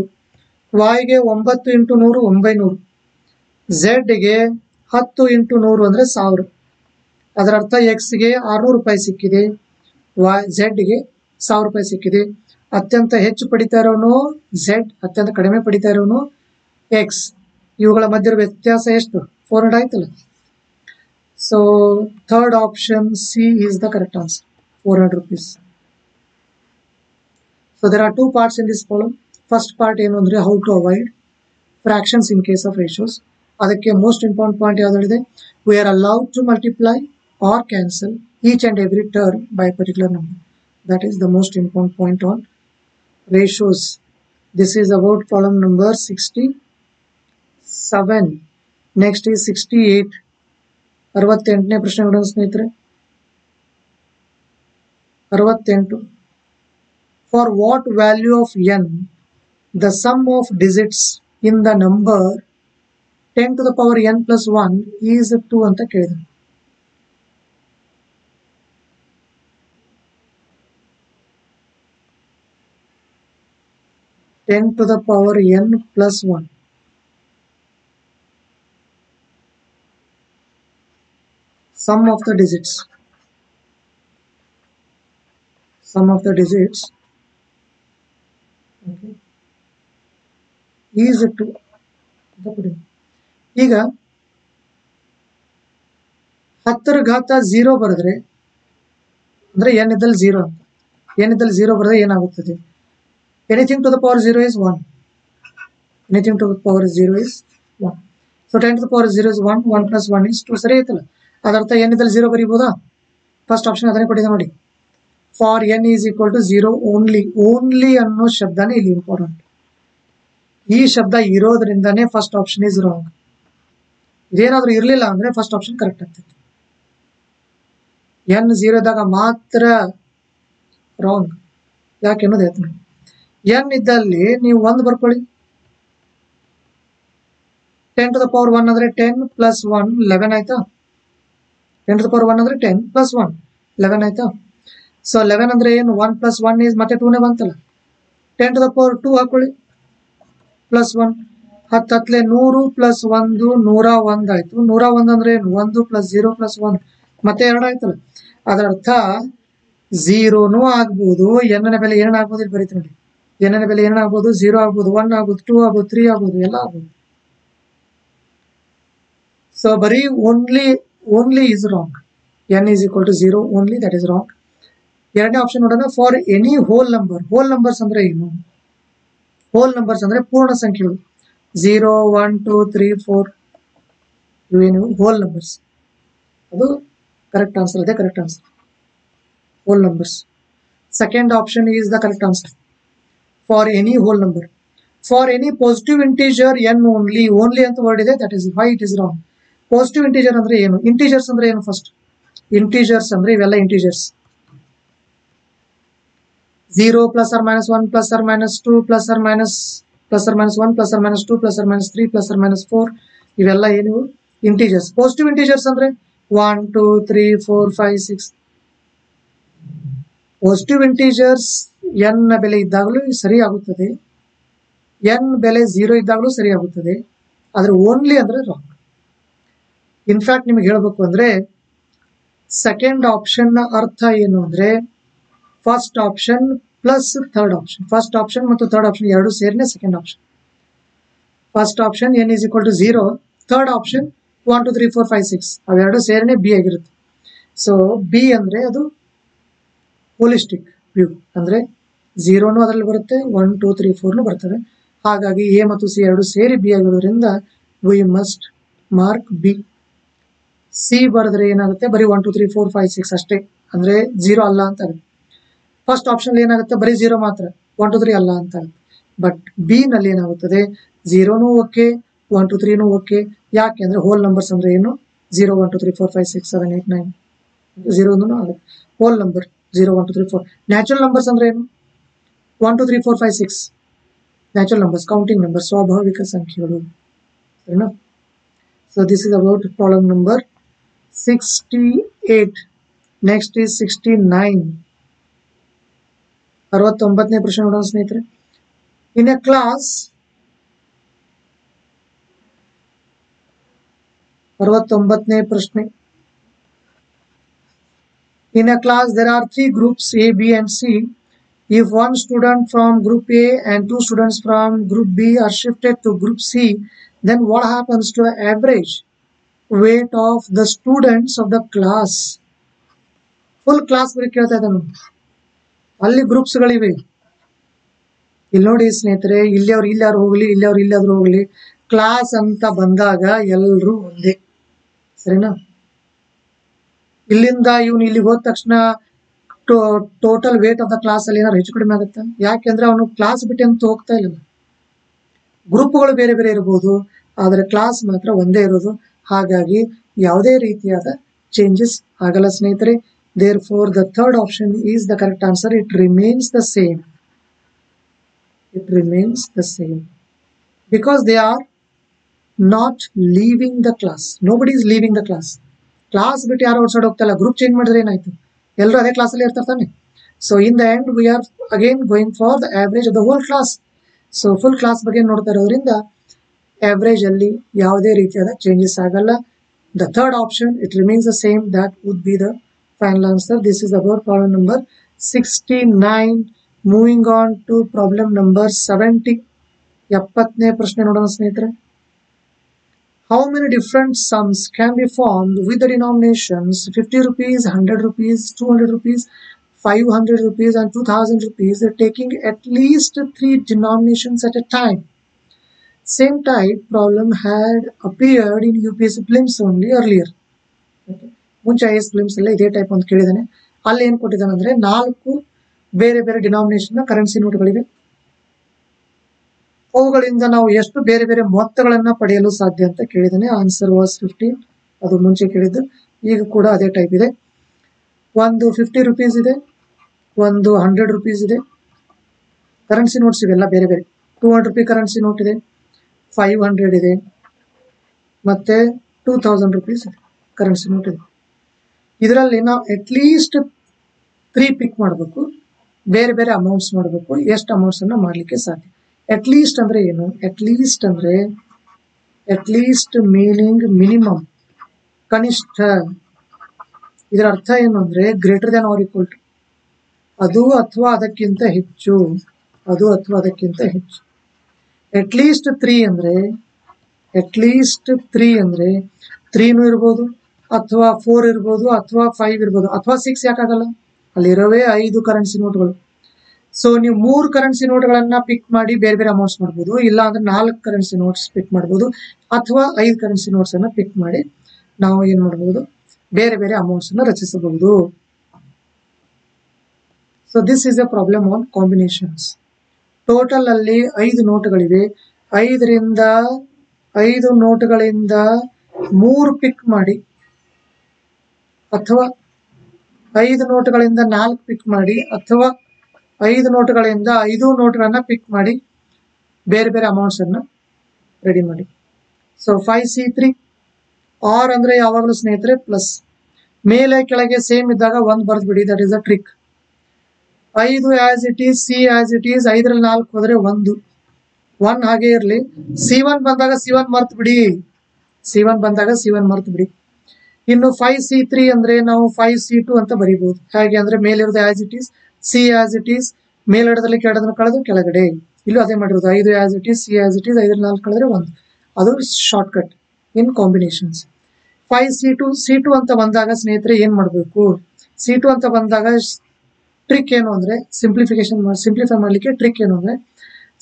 ವಾಯ್ಗೆ 9 ಇಂಟು 100 900, ಝೆಡ್ಗೆ 10 ಇಂಟು 100 ಅಂದ್ರೆ 1000. ಅದರ ಅರ್ಥ ಎಕ್ಸ್ಗೆ 600 ರೂಪಾಯಿ ಸಿಕ್ಕಿದೆ, ಝೆಡ್ಗೆ 1000 ರೂಪಾಯಿ ಸಿಕ್ಕಿದೆ. ಅತ್ಯಂತ ಹೆಚ್ಚು ಪಡಿತಾ ಇರೋನು ಝೆಡ್, ಅತ್ಯಂತ ಕಡಿಮೆ ಪಡಿತಾ ಇರೋನು ಎಕ್ಸ್. ಇವುಗಳ ಮಧ್ಯ ವ್ಯತ್ಯಾಸ ಎಷ್ಟು? 400 ಆಯ್ತಲ್ಲ. So third option C is the correct answer, 400 rupees. So there are two parts in this column. First part ಏನು ಅಂದ್ರೆ how to avoid fractions in case of ratios. ಅದಕ್ಕೆ ಮೋಸ್ಟ್ ಇಂಪಾರ್ಟೆಂಟ್ ಪಾಯಿಂಟ್ ಯಾವುದಿದೆ? We are allowed to multiply or cancel each and every term by a particular number. That is the most important point on ratios. This is about column number 67. Next is 68. 68ನೇ ಪ್ರಶ್ನೆ ನೋಡೋಣ ಸ್ನೇಹಿತರೆ. 68. For what value of n the sum of digits in the number 10 to the power n plus 1 is 2 ಅಂತ ಕೇಳಿದ್ರು. n to the power n plus 1. Sum of the digits. Sum of the digits. Okay. Is 2. ಈಗ 10 ರ ಘಾತ 0 ಬರೆದ್ರೆ ಅಂದ್ರೆ n ಇದ್ದಲ್ಲಿ 0 ಅಂತ. n ಇದ್ದಲ್ಲಿ 0 ಬರೆದ್ರೆ ಏನಾಗುತ್ತದೆ? Anything to the power 0 is 1. Anything to the power 0 is 1. So 10 to the power 0 is 1. 1 plus 1 is 2. ಸರಿ ಐತಲ್ಲ. ಅದರ್ಥ n ಇದ್ದಲ್ಲಿ 0 ಬರೀಬಹುದಾ? ಫಸ್ಟ್ ಆಪ್ಷನ್ ಅದನ್ನೇ ಕೊಟ್ಟಿದೆ ನೋಡಿ. For n is equal to 0 only. Only ಅನ್ನೋ ಶಬ್ದನೇ ಇಲ್ಲಿ ಇಂಪಾರ್ಟೆಂಟ್. ಈ ಶಬ್ದ ಇರೋದ್ರಿಂದಾನೇ ಫಸ್ಟ್ ಆಪ್ಷನ್ ಈಸ್ ರಾಂಗ್. ಇದೇನಾದ್ರೂ ಇರಲಿಲ್ಲ ಅಂದ್ರೆ ಫಸ್ಟ್ ಆಪ್ಷನ್ ಕರೆಕ್ಟ್ ಆಗ್ತದೆ. n 0 ಇದ್ದಾಗ ಮಾತ್ರ ರಾಂಗ್. ಯಾಕೆ ಅನ್ನೋದು ಹೇಳ್ತೀನಿ. n ಇದ್ದಲ್ಲಿ ನೀವು 1 ಬರ್ಕೊಳ್ಳಿ. 10 to the power 1 ಅಂದ್ರೆ 10 plus 1 11 ಆಯ್ತಾ? 10 to the power 1 ಅಂದ್ರೆ 10 plus 1 11 ಆಯ್ತಾ? ಸೊ 11 ಅಂದ್ರೆ ಏನು? 1 plus 1 is ಮತ್ತೆ 2ನೇ ಬಂತಲ್ಲ. 10 to the power 2 ಹಾಕೊಳ್ಳಿ ಪ್ಲಸ್ 1. 10 ಹತ್ತಲೆ 100 ಪ್ಲಸ್ 1 101 ಆಯ್ತು. 101 ಅಂದ್ರೆ ಏನು? 1 plus 0 plus 1 ಮತ್ತೆ 2 ಆಯ್ತಲ್ಲ. ಅದರ ಅರ್ಥ 0ನೂ ಆಗ್ಬೋದು, n ನ ಬೆಲೆ ಏನಾಗ್ಬೋದು ಇಲ್ಲಿ ಬರೀತೀನಿ ನೋಡಿ. n ನ ಬೆಲೆ ಏನಾಗ್ಬೋದು? 0 ಆಗ್ಬೋದು, 1 ಆಗ್ಬೋದು, 2 ಆಗ್ಬೋದು, 3 ಆಗ್ಬೋದು, ಎಲ್ಲ ಆಗ್ಬೋದು. ಸೊ ಬರೀ only is wrong. n is equal to 0 only, that is wrong. ಎರಡನೇ ಆಪ್ಷನ್ ನೋಡೋಣ. For any whole number. Hole numbers ಅಂದ್ರೆ ಏನು? ಹೋಲ್ ನಂಬರ್ಸ್ ಅಂದ್ರೆ ಪೂರ್ಣ ಸಂಖ್ಯೆಗಳು. 0 1 2 3 4 ಇವೇನು ಹೋಲ್ ನಂಬರ್ಸ್. ಅದು ಕರೆಕ್ಟ್ ಆನ್ಸರ್. ಅದೇ correct answer, whole numbers. Second option is the correct answer. For any whole number. For any positive integer n only ಅಂತ word ಇದೆ, that is why it is wrong. Positive integer ಅಂದ್ರೆ ಏನು? Integers ಅಂದ್ರೆ ಏನು? First integers ಅಂದ್ರೆ ಇವೆಲ್ಲ integers. 0 plus or minus 1 plus or minus 2 plus or minus 1 plus or minus 2 plus or minus 3 plus or minus 4 ಇವೆಲ್ಲ ಏನು? Integers. Positive integers ಅಂದ್ರೆ 1 2 3 4 5 6. Positive integers n ನ ಬೆಲೆ ಇದ್ದಾಗಲೂ ಸರಿ ಆಗುತ್ತದೆ, n ಬೆಲೆ 0 ಇದ್ದಾಗಲೂ ಸರಿ ಆಗುತ್ತದೆ. ಆದ್ರೆ ಓನ್ಲಿ ಅಂದ್ರೆ ರಾಂಗ್. ಇನ್ಫ್ಯಾಕ್ಟ್ ನಿಮ್ಗೆ ಹೇಳಬೇಕು ಅಂದ್ರೆ ಸೆಕೆಂಡ್ ಆಪ್ಷನ್ ನ ಅರ್ಥ ಏನು ಅಂದ್ರೆ first option plus third option. First option ಮತ್ತು ಥರ್ಡ್ ಆಪ್ಷನ್ ಎರಡು ಸೇರಿನೇ second option. First option n is equal to 0, third option 1 2 3 4 5 6 ಅವೆರಡು ಸೇರಿನೇ ಬಿ ಆಗಿರುತ್ತೆ. ಸೊ ಬಿ ಅಂದ್ರೆ ಅದು ಹೋಲಿಸ್ಟಿಕ್ ವ್ಯೂ, ಅಂದ್ರೆ 0 ಅದರಲ್ಲಿ ಬರುತ್ತೆ, 1 2 3 4 ಬರ್ತವೆ. ಹಾಗಾಗಿ ಎ ಮತ್ತು ಸಿ ಎರಡು ಸೇರಿ ಬಿ ಆಗಿರೋದ್ರಿಂದ we must mark B. C ಬರೆದ್ರೆ ಏನಾಗುತ್ತೆ? ಬರೀ 1 2 3 4 5 6 ಅಷ್ಟೇ, ಅಂದ್ರೆ 0 ಅಲ್ಲ ಅಂತ ಆಗುತ್ತೆ. ಫಸ್ಟ್ ಆಪ್ಷನ್ ಏನಾಗುತ್ತೆ? ಬರೀ 0 ಮಾತ್ರ, 1 2 3 ಅಲ್ಲ ಅಂತ ಆಗುತ್ತೆ. ಬಟ್ ಬಿ ನಲ್ಲಿ ಏನಾಗುತ್ತದೆ? 0 ಓಕೆ, 1 2 3 ಓಕೆ. ಯಾಕೆ ಅಂದ್ರೆ ಹೋಲ್ ನಂಬರ್ಸ್ ಅಂದ್ರೆ ಏನು? 0 1 2 3 4 5 6 7 8 9 0 ಆಗುತ್ತೆ. Whole number 0 1 2 3 4. ನ್ಯಾಚುರಲ್ ನಂಬರ್ಸ್ ಅಂದ್ರೆ ಏನು? 1 2 3 4 5 6 ನ್ಯಾಚುರಲ್ ನಂಬರ್ಸ್, ಕೌಂಟಿಂಗ್ ನಂಬರ್, ಸ್ವಾಭಾವಿಕ ಸಂಖ್ಯೆಗಳು. ಸರಿನಾ? So this is about problem number 68. Next is 69. 69ನೇ ಪ್ರಶ್ನೆ ನೋಡೋಣ ಸ್ನೇಹಿತರೆ. ಇನ್ ಎ ಕ್ಲಾಸ್ 69ನೇ ಪ್ರಶ್ನೆ. In a class there are 3 groups A, B and C. If one student from group A and 2 students from group B are shifted to group C, then what happens to the average weight of the students of the class? Full class ಬಗ್ಗೆ ಕೇಳ್ತಾ ಇದ್ದಾನೆ. ಅಲ್ಲಿ ಗ್ರೂಪ್ಸ್ಗಳಿವೆ. ಇಲ್ಲಿ ನೋಡಿ ಸ್ನೇಹಿತರೆ, ಇಲ್ಲಿಯವ್ರು ಇಲ್ಲಾರು ಹೋಗ್ಲಿ, ಇಲ್ಲಿಯವ್ರು ಇಲ್ಲಾದ್ರೂ ಹೋಗ್ಲಿ, class ಅಂತ ಬಂದಾಗ ಎಲ್ಲರೂ ಒಂದೇ. ಸರಿನಾ? ಇಲ್ಲಿಂದ ಇವನು ಇಲ್ಲಿಗೆ ಹೋದ ತಕ್ಷಣ total weight of the class ಅಲ್ಲಿ ಏನಾದ್ರು ಹೆಚ್ಚು ಕಡಿಮೆ ಆಗುತ್ತೆ? ಯಾಕೆಂದ್ರೆ ಅವನು ಕ್ಲಾಸ್ ಬಿಟ್ಟು ಅಂತ ಹೋಗ್ತಾ ಇಲ್ಲ. ಗ್ರೂಪ್ಗಳು ಬೇರೆ ಬೇರೆ ಇರಬಹುದು, ಆದರೆ ಕ್ಲಾಸ್ ಮಾತ್ರ ಒಂದೇ ಇರೋದು. ಹಾಗಾಗಿ ಯಾವುದೇ ರೀತಿಯಾದ ಚೇಂಜಸ್ ಆಗಲ್ಲ ಸ್ನೇಹಿತರೆ. Therefore, the third option is the correct answer. It remains the same. It remains the same because they are not leaving the class. Nobody is leaving the class. Class ಬಿಟ್ಟು ಯಾರು ಔಟ್ಸೈಡ್ ಹೋಗ್ತಾ ಇಲ್ಲ. Group change ಮಾಡಿದ್ರೆ ಏನಾಯ್ತು? ಎಲ್ಲರೂ ಅದೇ ಕ್ಲಾಸಲ್ಲಿ ಇರ್ತಾರೆ ತಾನೆ. So in the end we are again going for the average of the whole class. So full class ಬಗ್ಗೆ ನೋಡ್ತಾ ಇರೋದ್ರಿಂದ ಆವರೇಜ್ ಅಲ್ಲಿ ಯಾವುದೇ ರೀತಿಯಾದ ಚೇಂಜಸ್ ಆಗಲ್ಲ. The third option it remains the same. That would be the final answer. This is about problem number 69. Moving on to problem number 70. 70ನೇ ಪ್ರಶ್ನೆ ನೋಡೋಣ ಸ್ನೇಹಿತರೆ. How many different sums can be formed with the denominations 50 rupees, 100 rupees, 200 rupees, 500 rupees and 2000 rupees, taking at least 3 denominations at a time? Same type problem had appeared in UPSC prelims only earlier. Okay. ಮುಂಚೆ IS films ಎಲ್ಲ ಇದೇ type ಅಂತ ಕೇಳಿದಾನೆ. ಅಲ್ಲಿ ಏನ್ ಕೊಟ್ಟಿದ್ದಾನೆ ಅಂದ್ರೆ 4 ಬೇರೆ ಬೇರೆ ಡಿನಾಮಿನೇಷನ್ ಕರೆನ್ಸಿ ನೋಟ್ಗಳಿವೆ. ಅವುಗಳಿಂದ ನಾವು ಎಷ್ಟು ಬೇರೆ ಬೇರೆ ಮೊತ್ತಗಳನ್ನ ಪಡೆಯಲು ಸಾಧ್ಯ ಅಂತ ಕೇಳಿದಾನೆ. Answer was 15. ಅದು ಮುಂಚೆ ಕೇಳಿದ್ದು. ಈಗ ಕೂಡ ಅದೇ ಟೈಪ್ ಇದೆ. ಒಂದು 50 rupees ಇದೆ, ಒಂದು 100 rupees ಇದೆ. ಕರೆನ್ಸಿ ನೋಟ್ಸ್ ಇವೆಲ್ಲ ಬೇರೆ ಬೇರೆ. 200 ರೂಪಾಯಿ ಕರೆನ್ಸಿ ನೋಟ್ ಇದೆ, 500 ಇದೆ, ಮತ್ತೆ 2000 rupees ಕರೆನ್ಸಿ ನೋಟ್ ಇದೆ. ಇದರಲ್ಲಿ ನಾವು ಅಟ್ಲೀಸ್ಟ್ 3 ಪಿಕ್ ಮಾಡಬೇಕು, ಬೇರೆ ಬೇರೆ ಅಮೌಂಟ್ಸ್ ಮಾಡಬೇಕು. ಎಷ್ಟು ಅಮೌಂಟ್ಸ್ ಅನ್ನ ಮಾಡ್ಲಿಕ್ಕೆ ಸಾಧ್ಯ? ಅಟ್ಲೀಸ್ಟ್ ಅಂದ್ರೆ ಏನು? ಅಟ್ಲೀಸ್ಟ್ ಅಂದ್ರೆ ಅಟ್ಲೀಸ್ಟ್ ಮೀನಿಂಗ್ ಮಿನಿಮಮ್, ಕನಿಷ್ಠ. ಇದರ ಅರ್ಥ ಏನು ಅಂದ್ರೆ greater than or equal to, ಅದು ಅಥವಾ ಅದಕ್ಕಿಂತ ಹೆಚ್ಚು, ಅದು ಅಥವಾ ಅದಕ್ಕಿಂತ ಹೆಚ್ಚು. ಅಟ್ಲೀಸ್ಟ್ 3 ಅಂದ್ರೆ 3 ಇರ್ಬೋದು, ಅಥವಾ 4 ಇರ್ಬೋದು, ಅಥವಾ 5 ಇರ್ಬೋದು, ಅಥವಾ 6 ಯಾಕಾಗಲ್ಲ, ಅಲ್ಲಿರೋವೇ 5 ಕರೆನ್ಸಿ ನೋಟ್ಗಳು. ಸೊ ನೀವು 3 ಕರೆನ್ಸಿ ನೋಟ್ಗಳನ್ನ ಪಿಕ್ ಮಾಡಿ ಬೇರೆ ಬೇರೆ ಅಮೌಂಟ್ಸ್ ಮಾಡ್ಬೋದು, ಇಲ್ಲ ಅಂದ್ರೆ 4 ಕರೆನ್ಸಿ ನೋಟ್ಸ್ ಪಿಕ್ ಮಾಡ್ಬೋದು, ಅಥವಾ 5 ಕರೆನ್ಸಿ ನೋಟ್ಸ್ ಅನ್ನ ಪಿಕ್ ಮಾಡಿ ನಾವು ಏನ್ ಮಾಡಬಹುದು, ಬೇರೆ ಬೇರೆ ಅಮೌಂಟ್ಸ್ ಅನ್ನ ರಚಿಸಬಹುದು. So this is A problem on combinations. Total ಅಲ್ಲಿ 5 ನೋಟ್ಗಳಿವೆ. 5 ನೋಟ್ಗಳಿಂದ 3 ಪಿಕ್ ಮಾಡಿ, ಅಥವಾ 5 ನೋಟ್ಗಳಿಂದ 4 ಪಿಕ್ ಮಾಡಿ, ಅಥವಾ 5 ನೋಟ್ಗಳಿಂದ 5 ನೋಟ್ಗಳನ್ನ ಪಿಕ್ ಮಾಡಿ ಬೇರೆ ಬೇರೆ ಅಮೌಂಟ್ಸ್ ಅನ್ನ ರೆಡಿ ಮಾಡಿ. ಸೊ 5C3 ಆರ್ ಅಂದ್ರೆ ಯಾವಾಗಲೂ ಸ್ನೇಹಿತರೆ ಪ್ಲಸ್, ಮೇಲೆ ಕೆಳಗೆ ಸೇಮ್ ಇದ್ದಾಗ 1 ಬರ್ದ್ಬಿಡಿ, that is a trick. 5 as it is, C as it is, 5ರಲ್ಲಿ 4 ಹೋದ್ರೆ 1 ಹಾಗೆ ಇರಲಿ. C1 ಬಂದಾಗ C1 ಮರ್ತ್ ಬಿಡಿ, C1 ಬಂದಾಗ C1 ಮರ್ತ್ ಬಿಡಿ. ಇನ್ನು 5C3 ಅಂದ್ರೆ ನಾವು 5C2 ಅಂತ ಬರೀಬಹುದು. ಹಾಗೆ ಅಂದ್ರೆ ಮೇಲಿರೋದು as it is, C as it is, ಮೇಲ್ಗಡದಲ್ಲಿ ಕೆಳಗಡೆ ಕಳೆದು ಕೆಳಗಡೆ. ಇಲ್ಲೂ ಅದೇ ಮಾಡಿರೋದು, 5 as it is, C as it is, 5ರಲ್ಲಿ 4 ಕಳೆದ್ರೆ 1. ಅದು ಶಾರ್ಟ್ ಕಟ್ ಇನ್ ಕಾಂಬಿನೇಷನ್ಸ್. 5C2 ಅಂತ ಬಂದಾಗ ಸ್ನೇಹಿತರೆ ಏನ್ ಮಾಡಬೇಕು, C2 ಅಂತ ಬಂದಾಗ ಟ್ರಿಕ್ ಏನು ಅಂದ್ರೆ ಸಿಂಪ್ಲಿಫೈ ಮಾಡ್ಲಿಕ್ಕೆ ಟ್ರಿಕ್ ಏನು ಅಂದ್ರೆ,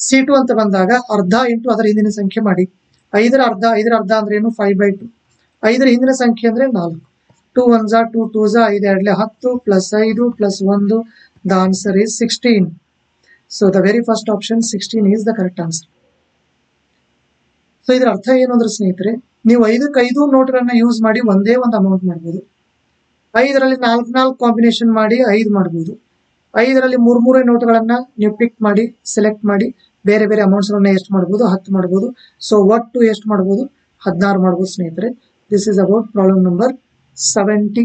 C2 ಅಂತ ಬಂದಾಗ ಅರ್ಧ ಇಂಟು ಅದರ ಹಿಂದಿನ ಸಂಖ್ಯೆ ಮಾಡಿ. 5ರ ಅರ್ಧ ಅಂದ್ರೆ ಏನು, 5/2. 5ರ ಹಿಂದಿನ ಸಂಖ್ಯೆ ಅಂದ್ರೆ 4. 2 1s 2 2s 5 2 10 plus 5 plus 1. The answer is 16. So the very first option 16 is the correct answer. So ಇದರ ಅರ್ಥ ಏನು ಅಂದ್ರೆ ಸ್ನೇಹಿತರೆ, ನೀವು 5ಕ್ಕೆ 5 ನೋಟ್ಗಳನ್ನ ಯೂಸ್ ಮಾಡಿ ಒಂದೇ ಒಂದು ಅಮೌಂಟ್ ಮಾಡ್ಬೋದು. 5ರಲ್ಲಿ 4 ಕಾಂಬಿನೇಷನ್ ಮಾಡಿ 5 ಮಾಡ್ಬೋದು. 5ರಲ್ಲಿ 3 ನೋಟ್ಗಳನ್ನ ನೀವು ಪಿಕ್ ಮಾಡಿ ಸೆಲೆಕ್ಟ್ ಮಾಡಿ ಬೇರೆ ಬೇರೆ ಅಮೌಂಟ್ಸ್ ಗಳನ್ನ ಎಷ್ಟು ಮಾಡ್ಬೋದು, 10 ಮಾಡ್ಬೋದು. ಸೊ ಒಟ್ಟು ಎಷ್ಟು ಮಾಡ್ಬೋದು, 16 ಮಾಡ್ಬೋದು ಸ್ನೇಹಿತರೆ. This is about problem number 70.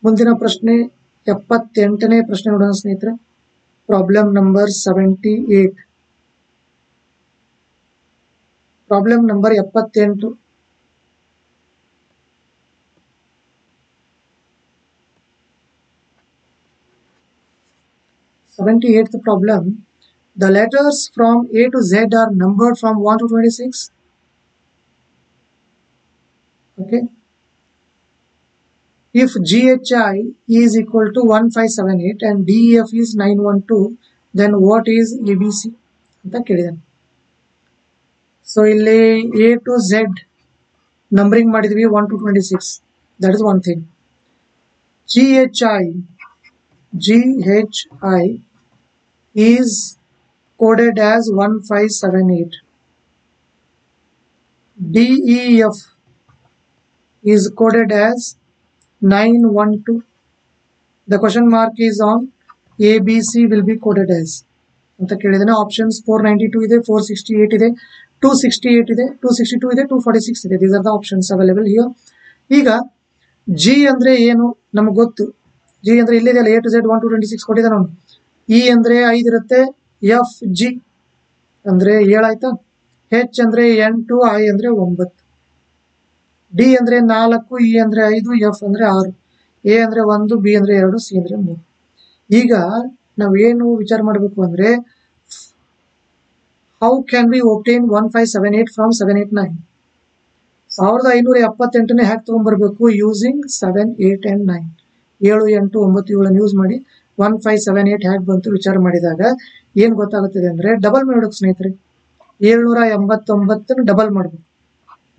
ಮುಂದಿನ ಪ್ರಶ್ನೆ 78ನೇ ಪ್ರಶ್ನೆ ನೋಡೋಣ ಸ್ನೇಹಿತರೆ. Problem number 78. Problem number 78. The problem. The letters from A to Z are numbered from 1 to 26. Okay. If GHI is equal to 1578 and DEF is 912, then what is ABC? ಅಂತ ಕೇಳಿದಾನೆ. So ಇಲ್ಲಿ A to Z numbering ಮಾಡಿದ್ವಿ 1 to 26. That is one thing. GHI is coded as 1578. DEF is coded as 912. The question mark is on ABC will be coded as ಅಂತ ಕೇಳಿದಾನೆ. Options 492 ಇದೆ, 468 ಇದೆ, 268 ಇದೆ, 262 ಇದೆ, 246 ಇದೆ. These are the options available here. ಈಗ G ಅಂದ್ರೆ ಏನು ನಮ್ಗೆ ಗೊತ್ತು. ಜಿ ಅಂದ್ರೆ ಇಲ್ಲಿದೆ ಅಲ್ಲ, A to Z 1 to 26 ಕೊಟ್ಟಿದ್ದಾನೆ ಅವನು. ಇ ಅಂದ್ರೆ 5 ಇರುತ್ತೆ, ಎಫ್ ಜಿ ಅಂದ್ರೆ 7 ಆಯ್ತಾ, ಹೆಚ್ ಅಂದ್ರೆ 8, ಐ ಅಂದ್ರೆ 9, ಡಿ ಅಂದ್ರೆ 4, ಇ ಅಂದ್ರೆ 5, ಎಫ್ ಅಂದ್ರೆ 6, ಎ ಅಂದ್ರೆ 1, ಬಿ ಅಂದ್ರೆ 2, ಸಿ ಅಂದ್ರೆ 3. ಈಗ ನಾವೇನು ವಿಚಾರ ಮಾಡಬೇಕು ಅಂದ್ರೆ, how can we obtain 1578 from 789? 1578ನೇ ಹ್ಯಾಕ್ ತಗೊಂಡ್ಬರ್ಬೇಕು ಯೂಸಿಂಗ್ 7, 8 and 9. 7, 8, 9 ಇವುಗಳನ್ನು ಯೂಸ್ ಮಾಡಿ 1578 ಹ್ಯಾಕ್ ಬಂತು ವಿಚಾರ ಮಾಡಿದಾಗ ಏನ್ ಗೊತ್ತಾಗುತ್ತದೆ ಅಂದ್ರೆ, ಡಬಲ್ ಮಾಡ್ಬೇಕು ಸ್ನೇಹಿತರೆ. 789 ಡಬಲ್ ಮಾಡ್ಬೇಕು,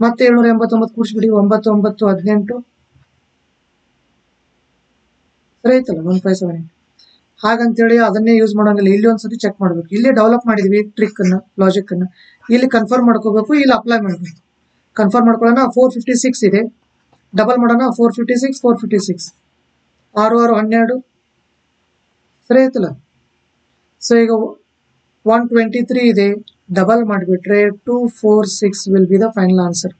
ಮತ್ತೆ 789 ಕೂಡಿಸ್ಬಿಡಿ, 9 9 18 ಸರಿ ಐತಲ್ಲ 1578. ಹಾಗಂತೇಳಿ ಅದನ್ನೇ ಯೂಸ್ ಮಾಡೋಂಗಿಲ್ಲ. ಇಲ್ಲಿ ಒಂದ್ಸತಿ ಚೆಕ್ ಮಾಡ್ಬೇಕು. ಇಲ್ಲಿ ಡೆವಲಪ್ ಮಾಡಿದ್ವಿ ಟ್ರಿಕ್ ಅನ್ನ, ಲಾಜಿಕ್ ಅನ್ನ. ಇಲ್ಲಿ ಕನ್ಫರ್ಮ್ ಮಾಡ್ಕೋಬೇಕು, ಇಲ್ಲಿ ಅಪ್ಲೈ ಮಾಡ್ಬೇಕು. ಕನ್ಫರ್ಮ್ ಮಾಡ್ಕೊಳ್ಳೋಣ, 456 ಇದೆ, ಡಬಲ್ ಮಾಡೋಣ 456 456 6 6 12 ಸರಿ ಐತಲ್ಲ. ಸೊ ಈಗ 123 ಇದೆ, ಡಬಲ್ ಮಾಡಿಬಿಟ್ರೆ 246 will be the final answer.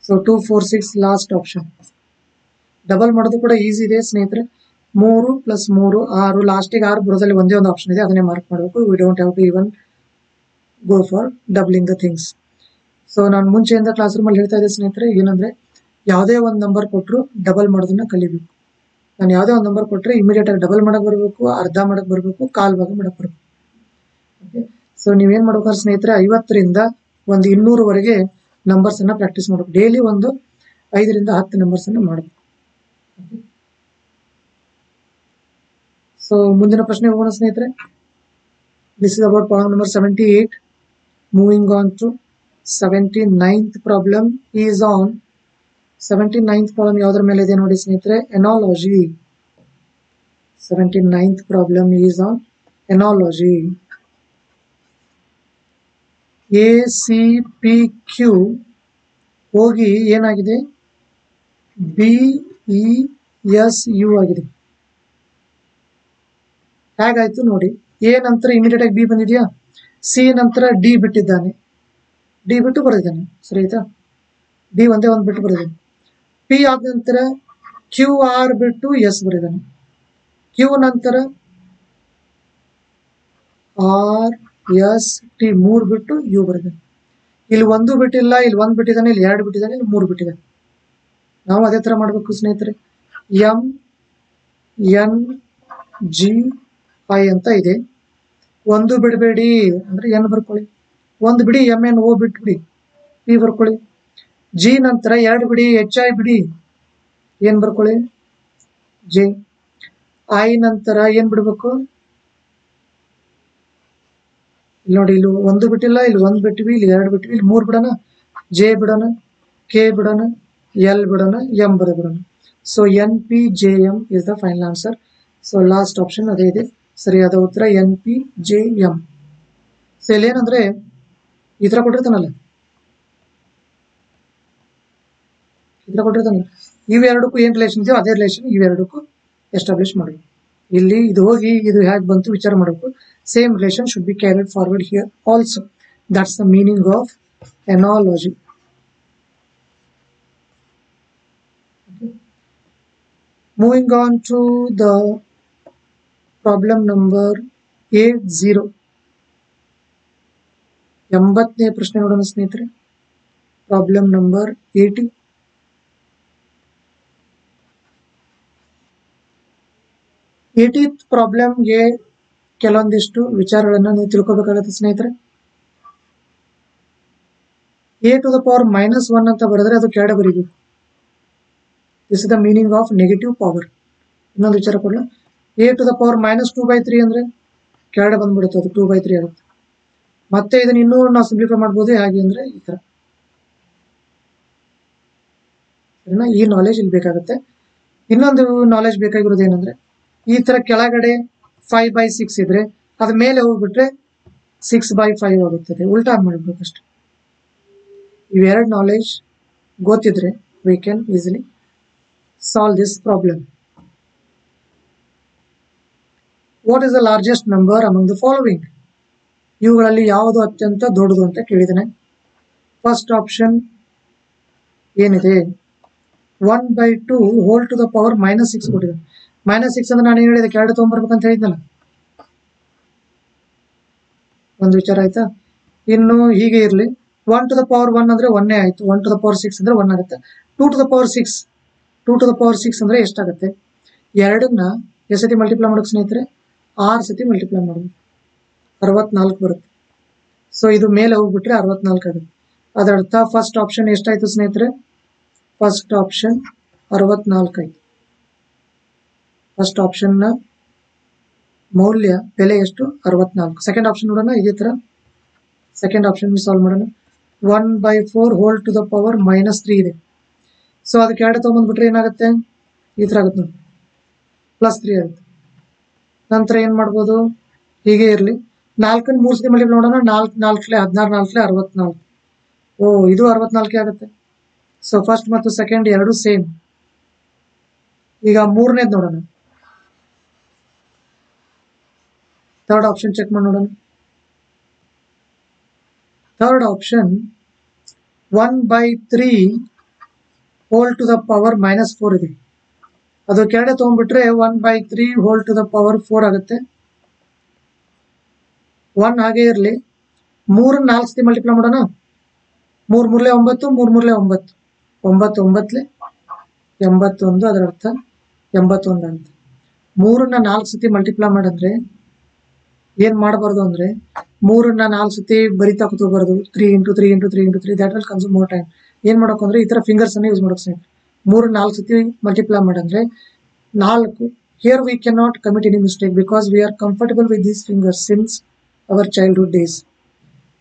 So 246 last option. Double ಮಾಡೋದು ಕೂಡ ಈಸಿ ಇದೆ ಸ್ನೇಹಿತರೆ. 3 + 3 6, ಲಾಸ್ಟಿಗೆ 6 ಬರೋದಲ್ಲಿ ಒಂದೇ ಒಂದು ಆಪ್ಷನ್ ಇದೆ, ಅದನ್ನೇ ಮಾರ್ಕ್ ಮಾಡಬೇಕು. We don't have to even go for doubling the things. So ನಾನು ಮುಂಚೆಯಿಂದ ಕ್ಲಾಸ್ ರೂಮಲ್ಲಿ ಹೇಳ್ತಾ ಇದ್ದೆ ಸ್ನೇಹಿತರೆ, ಏನಂದ್ರೆ ಯಾವುದೇ ಒಂದು ನಂಬರ್ ಕೊಟ್ಟರು ಡಬಲ್ ಮಾಡೋದನ್ನ ಕಲಿಬೇಕು. ನಾನು ಯಾವುದೇ ಒಂದು ನಂಬರ್ ಕೊಟ್ಟರೆ ಇಮಿಡಿಯೇಟ್ ಆಗಿ ಡಬಲ್ ಮಾಡಕ್ ಬರಬೇಕು, ಅರ್ಧ ಮಾಡಕ್ ಬರಬೇಕು, ಕಾಲ್ ಭಾಗ ಮಾಡಕ್ ಬರಬೇಕು. ಓಕೆ. ಸೊ ನೀವೇನ್ ಮಾಡ್ಬೇಕಾದ್ರೆ ಸ್ನೇಹಿತರೆ 50ರಿಂದ ಒಂದು 200ವರೆಗೆ ನಂಬರ್ಸ್ ಅನ್ನ ಪ್ರಾಕ್ಟೀಸ್ ಮಾಡಬೇಕು. ಡೈಲಿ ಒಂದು 5ರಿಂದ 10 ನಂಬರ್ಸ್ ಅನ್ನ ಮಾಡಬೇಕು. ಸೊ ಮುಂದಿನ ಪ್ರಶ್ನೆ ಹೋಗೋಣ ಸ್ನೇಹಿತರೆ. This is about problem number 78. Moving on to 79th problem is on 79th problem ಯಾವುದರ ಮೇಲೆ ಇದೆ ನೋಡಿ ಸ್ನೇಹಿತರೆ, analogy. 79th problem is on analogy. ACPQ ಹೋಗಿ ಏನಾಗಿದೆ, BESU ಆಗಿದೆ. ಹೇಗಾಯ್ತು ನೋಡಿ. ಎ ನಂತರ ಇಮಿಡಿಯೇಟ್ ಆಗಿ ಬಿ ಬಂದಿದೆಯಾ, ಸಿ ನಂತರ ಡಿ ಬಿಟ್ಟಿದ್ದಾನೆ, ಡಿ ಬಿಟ್ಟು ಬರೆದಿದ್ದಾನೆ, ಸರಿ ಆಯ್ತಾ. ಡಿ ಒಂದೇ ಒಂದು ಬಿಟ್ಟು ಬರೆದಿದ್ದಾನೆ. ಪಿ ಆದ ನಂತರ ಕ್ಯೂ ಆರ್ ಬಿಟ್ಟು ಎಸ್ ಬರೆದಿದ್ದಾನೆ. ಕ್ಯೂ ನಂತರ ಆರ್ ಎಸ್ ಟಿ 3 ಬಿಟ್ಟು ಯು ಬರೆದಿದ್ದಾನೆ. ಇಲ್ಲಿ 1 ಬಿಟ್ಟಿಲ್ಲ, ಇಲ್ಲಿ 1 ಬಿಟ್ಟಿದ್ದಾನೆ, ಇಲ್ಲಿ 2 ಬಿಟ್ಟಿದ್ದಾನೆ, ಇಲ್ಲಿ 3 ಬಿಟ್ಟಿದ್ದಾನೆ. ನಾವು ಅದೇ ತರ ಮಾಡಬೇಕು ಸ್ನೇಹಿತರೆ. ಎಂ ಎನ್ ಜಿ ಐ ಅಂತ ಇದೆ. 1 ಬಿಡಬೇಡಿ ಅಂದ್ರೆ ಎನ್ ಬರ್ಕೊಳ್ಳಿ, 1 ಬಿಡಿ ಎಂ ಎನ್ ಓ ಬಿಟ್ಬಿಡಿ, ಪಿ ಬರ್ಕೊಳ್ಳಿ. ಜಿ ನಂತರ 2 ಬಿಡಿ ಎಚ್ ಐ ಬಿಡಿ, ಏನ್ ಬರ್ಕೊಳ್ಳಿ, ಜೆ. ಐ ನಂತರ ಏನ್ ಬಿಡ್ಬೇಕು, ಇಲ್ಲಿ ನೋಡಿ, ಇಲ್ಲಿ 1 ಬಿಟ್ಟಿಲ್ಲ, ಇಲ್ಲಿ 1 ಬಿಟ್ಟಿವಿ, ಇಲ್ಲಿ 2 ಬಿಟ್ಟಿವಿ, ಇಲ್ಲಿ 3 ಬಿಡೋಣ, ಜೆ ಬಿಡೋಣ, ಕೆ ಬಿಡೋಣ, ಎಲ್ ಬಿಡೋಣ, ಎಂ ಬಿಡೋಣ. So N P J M is the final answer. So last option ಅದೇ ಇದೆ, ಸರಿಯಾದ ಉತ್ತರ N P J M. So ಇಲ್ಲಿ ಏನಂದ್ರೆ ಈ ತರ ಕೊಟ್ಟಿರ್ತಾನಲ್ಲ, ಇವೆರಡಕ್ಕೂ ಏನ್ ರಿಲೇಷನ್ ಇದೆಯೋ ಅದೇ ರಿಲೇಷನ್ ಇವೆರಡಕ್ಕೂ ಎಸ್ಟಾಬ್ಲಿಷ್ ಮಾಡಿ. ಇಲ್ಲಿ ಇದು ಹೋಗಿ ಇದು ಹೇಗೆ ಬಂತು ವಿಚಾರ ಮಾಡಬೇಕು. Same relation should be carried forward here also. That's the meaning of analogy. Moving on to the problem number 80. 80ನೇ ಪ್ರಶ್ನೆ ನೋಡೋಣ ಸ್ನೇಹಿತರೆ. Problem number 80. ಪ್ರಾಬ್ಲಮ್ಗೆ ಕೆಲವೊಂದಿಷ್ಟು ವಿಚಾರಗಳನ್ನ ನೀವು ತಿಳ್ಕೊಬೇಕಾಗುತ್ತೆ ಸ್ನೇಹಿತರೆ. a⁻⁻1 ಅಂತ ಬರೆದ್ರೆ ಅದು ಕೆಳಗಡೆ ಬರೀಬೇಕು. This is the meaning of negative power. ಇನ್ನೊಂದು ವಿಚಾರ ಕೊಡಲ, a⁻−2/3 ಅಂದ್ರೆ ಕೆಳಗಡೆ ಬಂದ್ಬಿಡುತ್ತೆ, ಅದು 2/3 ಆಗುತ್ತೆ. ಮತ್ತೆ ಇದನ್ನ ಇನ್ನೂ ನಾವು ಸಿಂಪ್ಲಿಫೈ ಮಾಡ್ಬೋದು. ಹೇಗೆ ಅಂದ್ರೆ ಈ ತರ. ಈ ನಾಲೆಜ್ ಇಲ್ಲಿ ಬೇಕಾಗುತ್ತೆ. ಇನ್ನೊಂದು ನಾಲೆಜ್ ಬೇಕಾಗಿರೋದು ಏನಂದ್ರೆ, ಈ ತರ ಕೆಳಗಡೆ 5/6 ಇದ್ರೆ ಅದ ಮೇಲೆ ಹೋಗ್ಬಿಟ್ರೆ 6/5 ಆಗುತ್ತದೆ. ಉಲ್ಟಾ ಮಾಡ್ಬೇಕಷ್ಟೆ. ಇವೆರಡು ನಾಲೆಜ್ ಗೊತ್ತಿದ್ರೆ we can easily solve this problem. What is the largest number among the following? ಇವುಗಳಲ್ಲಿ ಯಾವುದು ಅತ್ಯಂತ ದೊಡ್ಡದು ಅಂತ ಕೇಳಿದ್ದೇನೆ. ಫಸ್ಟ್ ಆಪ್ಷನ್ ಏನಿದೆ, 1/2 ಹೋಲ್ ಟು ದ ಪವರ್ -6 ಕೊಟ್ಟಿದೆ. -6 ಅಂದ್ರೆ ನಾನು ಹೇಳಿದೆ ಕೆಳಗಡೆ ತಗೊಂಡ್ಬರ್ಬೇಕಂತ ಹೇಳಿದ್ನಲ್ಲ, ಒಂದು ವಿಚಾರ ಆಯ್ತಾ. ಇನ್ನು ಹೀಗೆ ಇರ್ಲಿ, 1 ಟು ದ ಪವರ್ 1 ಅಂದ್ರೆ 1 ಆಯ್ತು, 1 ಟು ದ ಪವರ್ 6 ಅಂದ್ರೆ 1 ಆಗುತ್ತೆ. 2 ಟು ದ ಪವರ್ 6 ಅಂದ್ರೆ ಎಷ್ಟಾಗುತ್ತೆ? ಎರಡನ್ನ ಎಷ್ಟು ಸತಿ ಮಲ್ಟಿಪ್ಲೈ ಮಾಡೋಕೆ ಸ್ನೇಹಿತರೆ? 6 ಸತಿ ಮಲ್ಟಿಪ್ಲೈ ಮಾಡಬೇಕು, 64 ಬರುತ್ತೆ. ಸೊ ಇದು ಮೇಲೆ ಹೋಗ್ಬಿಟ್ರೆ 64 ಆಗುತ್ತೆ. ಅದರ್ಥ ಫಸ್ಟ್ ಆಪ್ಷನ್ ಎಷ್ಟಾಯ್ತು ಸ್ನೇಹಿತರೆ? ಫಸ್ಟ್ ಆಪ್ಷನ್ 64 ಆಯ್ತು. ಫಸ್ಟ್ ಆಪ್ಷನ್ ನ ಮೌಲ್ಯ ಬೆಲೆ ಎಷ್ಟು? 64. ಸೆಕೆಂಡ್ ಆಪ್ಷನ್ ನೋಡೋಣ. ಇದೇ ತರ ಸೆಕೆಂಡ್ ಆಪ್ಷನ್ ಸಾಲ್ವ್ ಮಾಡೋಣ. 1/4 ಹೋಲ್ ಟು ದ ಪವರ್ -3 ಇದೆ. ಸೊ ಅದಕ್ಕೆ ಎರಡು ತಗೊಂಡ್ಬಿಟ್ರೆ ಏನಾಗುತ್ತೆ? ಈ ತರ ಆಗುತ್ತೆ ನೋಡಿ, +3 ಆಗುತ್ತೆ. ನಂತರ ಏನ್ ಮಾಡ್ಬೋದು? ಹೀಗೆ ಇರಲಿ, 4 3 ಸತಿ ಮಲ್ಟಿಪ್ಲೈ ಮಾಡೋಣ. 4 4 16 4 64. ಓ, ಇದು 64 ಆಗುತ್ತೆ. ಸೊ ಫಸ್ಟ್ ಮತ್ತು ಸೆಕೆಂಡ್ ಎರಡು ಸೇಮ್. ಈಗ ಮೂರನೇದು ನೋಡೋಣ. ಥರ್ಡ್ ಆಪ್ಷನ್ ಚೆಕ್ ಮಾಡಿ ನೋಡೋಣ. Third option 1/3 whole to the power -4 ಇದೆ. ಅದು ಕೆಳಗಡೆ ತಗೊಂಡ್ಬಿಟ್ರೆ 1/3 ಹೋಲ್ ಟು ದ ಪವರ್ 4 ಆಗುತ್ತೆ. 1 ಹಾಗೆ ಇರಲಿ, 3 4 ಸತಿ ಮಲ್ಟಿಪ್ಲೈ ಮಾಡೋಣ. 3 3 9, 3 3 9, 9 9 81. ಅದರ ಅರ್ಥ 81 ಅಂತ. 3ನ್ನ 4 ಸತಿ ಮಲ್ಟಿಪ್ಲೈ ಮಾಡಿದ್ರೆ ಏನ್ ಮಾಡಬಾರ್ದು ಅಂದ್ರೆ 3ನ್ನ 4 ಸತಿ ಬರಿತಾ ಕೂತ್ಕೋಬಾರ್ದು. 3 into 3 into 3 into 3 that will consume more time. ಏನ್ ಮಾಡಬೇಕು ಅಂದ್ರೆ ಈ ತರ ಫಿಂಗರ್ಸ್ ಅನ್ನ ಯೂಸ್ ಮಾಡಬೇಕು ಸ್ನೇಹಿತರೆ. 3 4 ಸತಿ ಮಲ್ಟಿಪ್ಲೈ ಮಾಡಂದ್ರೆ 4. Here we can not commit any mistake because we are comfortable with these fingers since our childhood days.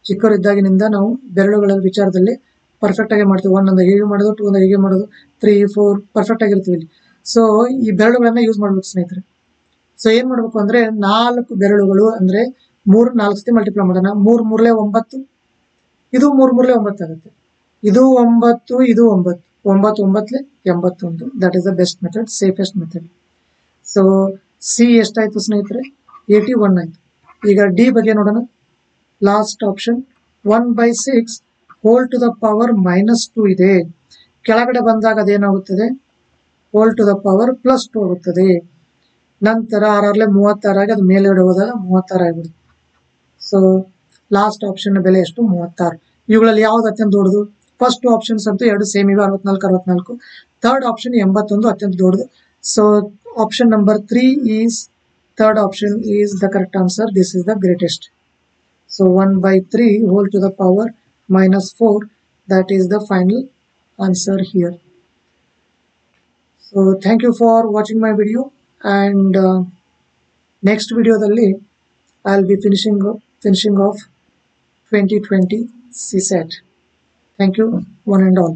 ಚಿಕ್ಕವರಿದ್ದಾಗಿನಿಂದ ನಾವು ಬೆರಳುಗಳ ವಿಚಾರದಲ್ಲಿ ಪರ್ಫೆಕ್ಟ್ ಆಗಿ ಮಾಡ್ತೀವಿ. 1 ಅಂದ್ರೆ ಹೀಗೆ ಮಾಡೋದು, 2 ಅಂದ್ರೆ ಹೀಗೆ ಮಾಡೋದು, 3 4 ಪರ್ಫೆಕ್ಟ್ ಆಗಿರ್ತೀವಿ ಇಲ್ಲಿ. ಸೊ ಈ ಬೆರಳುಗಳನ್ನ ಯೂಸ್ ಮಾಡ್ಬೇಕು ಸ್ನೇಹಿತರೆ. ಸೊ ಏನ್ ಮಾಡ್ಬೇಕು ಅಂದ್ರೆ 4 ಬೆರಳುಗಳು ಅಂದ್ರೆ 3 4 ಸತಿ ಮಲ್ಟಿಪ್ಲೈ ಮಾಡೋಣ. 3 3 9, ಇದು 3 3 9 ಆಗುತ್ತೆ. ಇದು 9, ಇದು 9, 9 9 81. That is the best method, safest method. So C ಎಷ್ಟಾಯ್ತು ಸ್ನೇಹಿತರೆ? 81 ಆಯ್ತು. ಈಗ ಡಿ ಬಗ್ಗೆ ನೋಡೋಣ. Last option 1/6 whole to the power -2 ಇದೆ. ಕೆಳಗಡೆ ಬಂದಾಗ ಅದೇನಾಗುತ್ತದೆ? ಹೋಲ್ ಟು ದ ಪವರ್ +2 ಆಗುತ್ತದೆ. ನಂತರ 6 36 ಆಗಿ ಅದು ಮೇಲ್ಗಡೆ ಹೋದಾಗ 36 ಆಗಿಬಿಡುತ್ತೆ. ಸೊ ಲಾಸ್ಟ್ ಆಪ್ಷನ್ ಬೆಲೆ ಎಷ್ಟು? 36. ಇವುಗಳಲ್ಲಿ ಯಾವ್ದು ಅತ್ಯಂತ ದೊಡ್ಡದು? ಫಸ್ಟ್ ಆಪ್ಷನ್ಸ್ ಅಂತೂ ಎರಡು ಸೇಮ್ ಇವೆ, 64 64. ಥರ್ಡ್ ಆಪ್ಷನ್ 81 ಅತ್ಯಂತ ದೊಡ್ಡದು. So option number 3 is third option is the correct answer. This is the greatest. So 1/3 whole to the power -4, that is the final answer here. So thank you for watching my video, and next video dalli I'll be finishing off 2020 CSAT. Thank you one and all.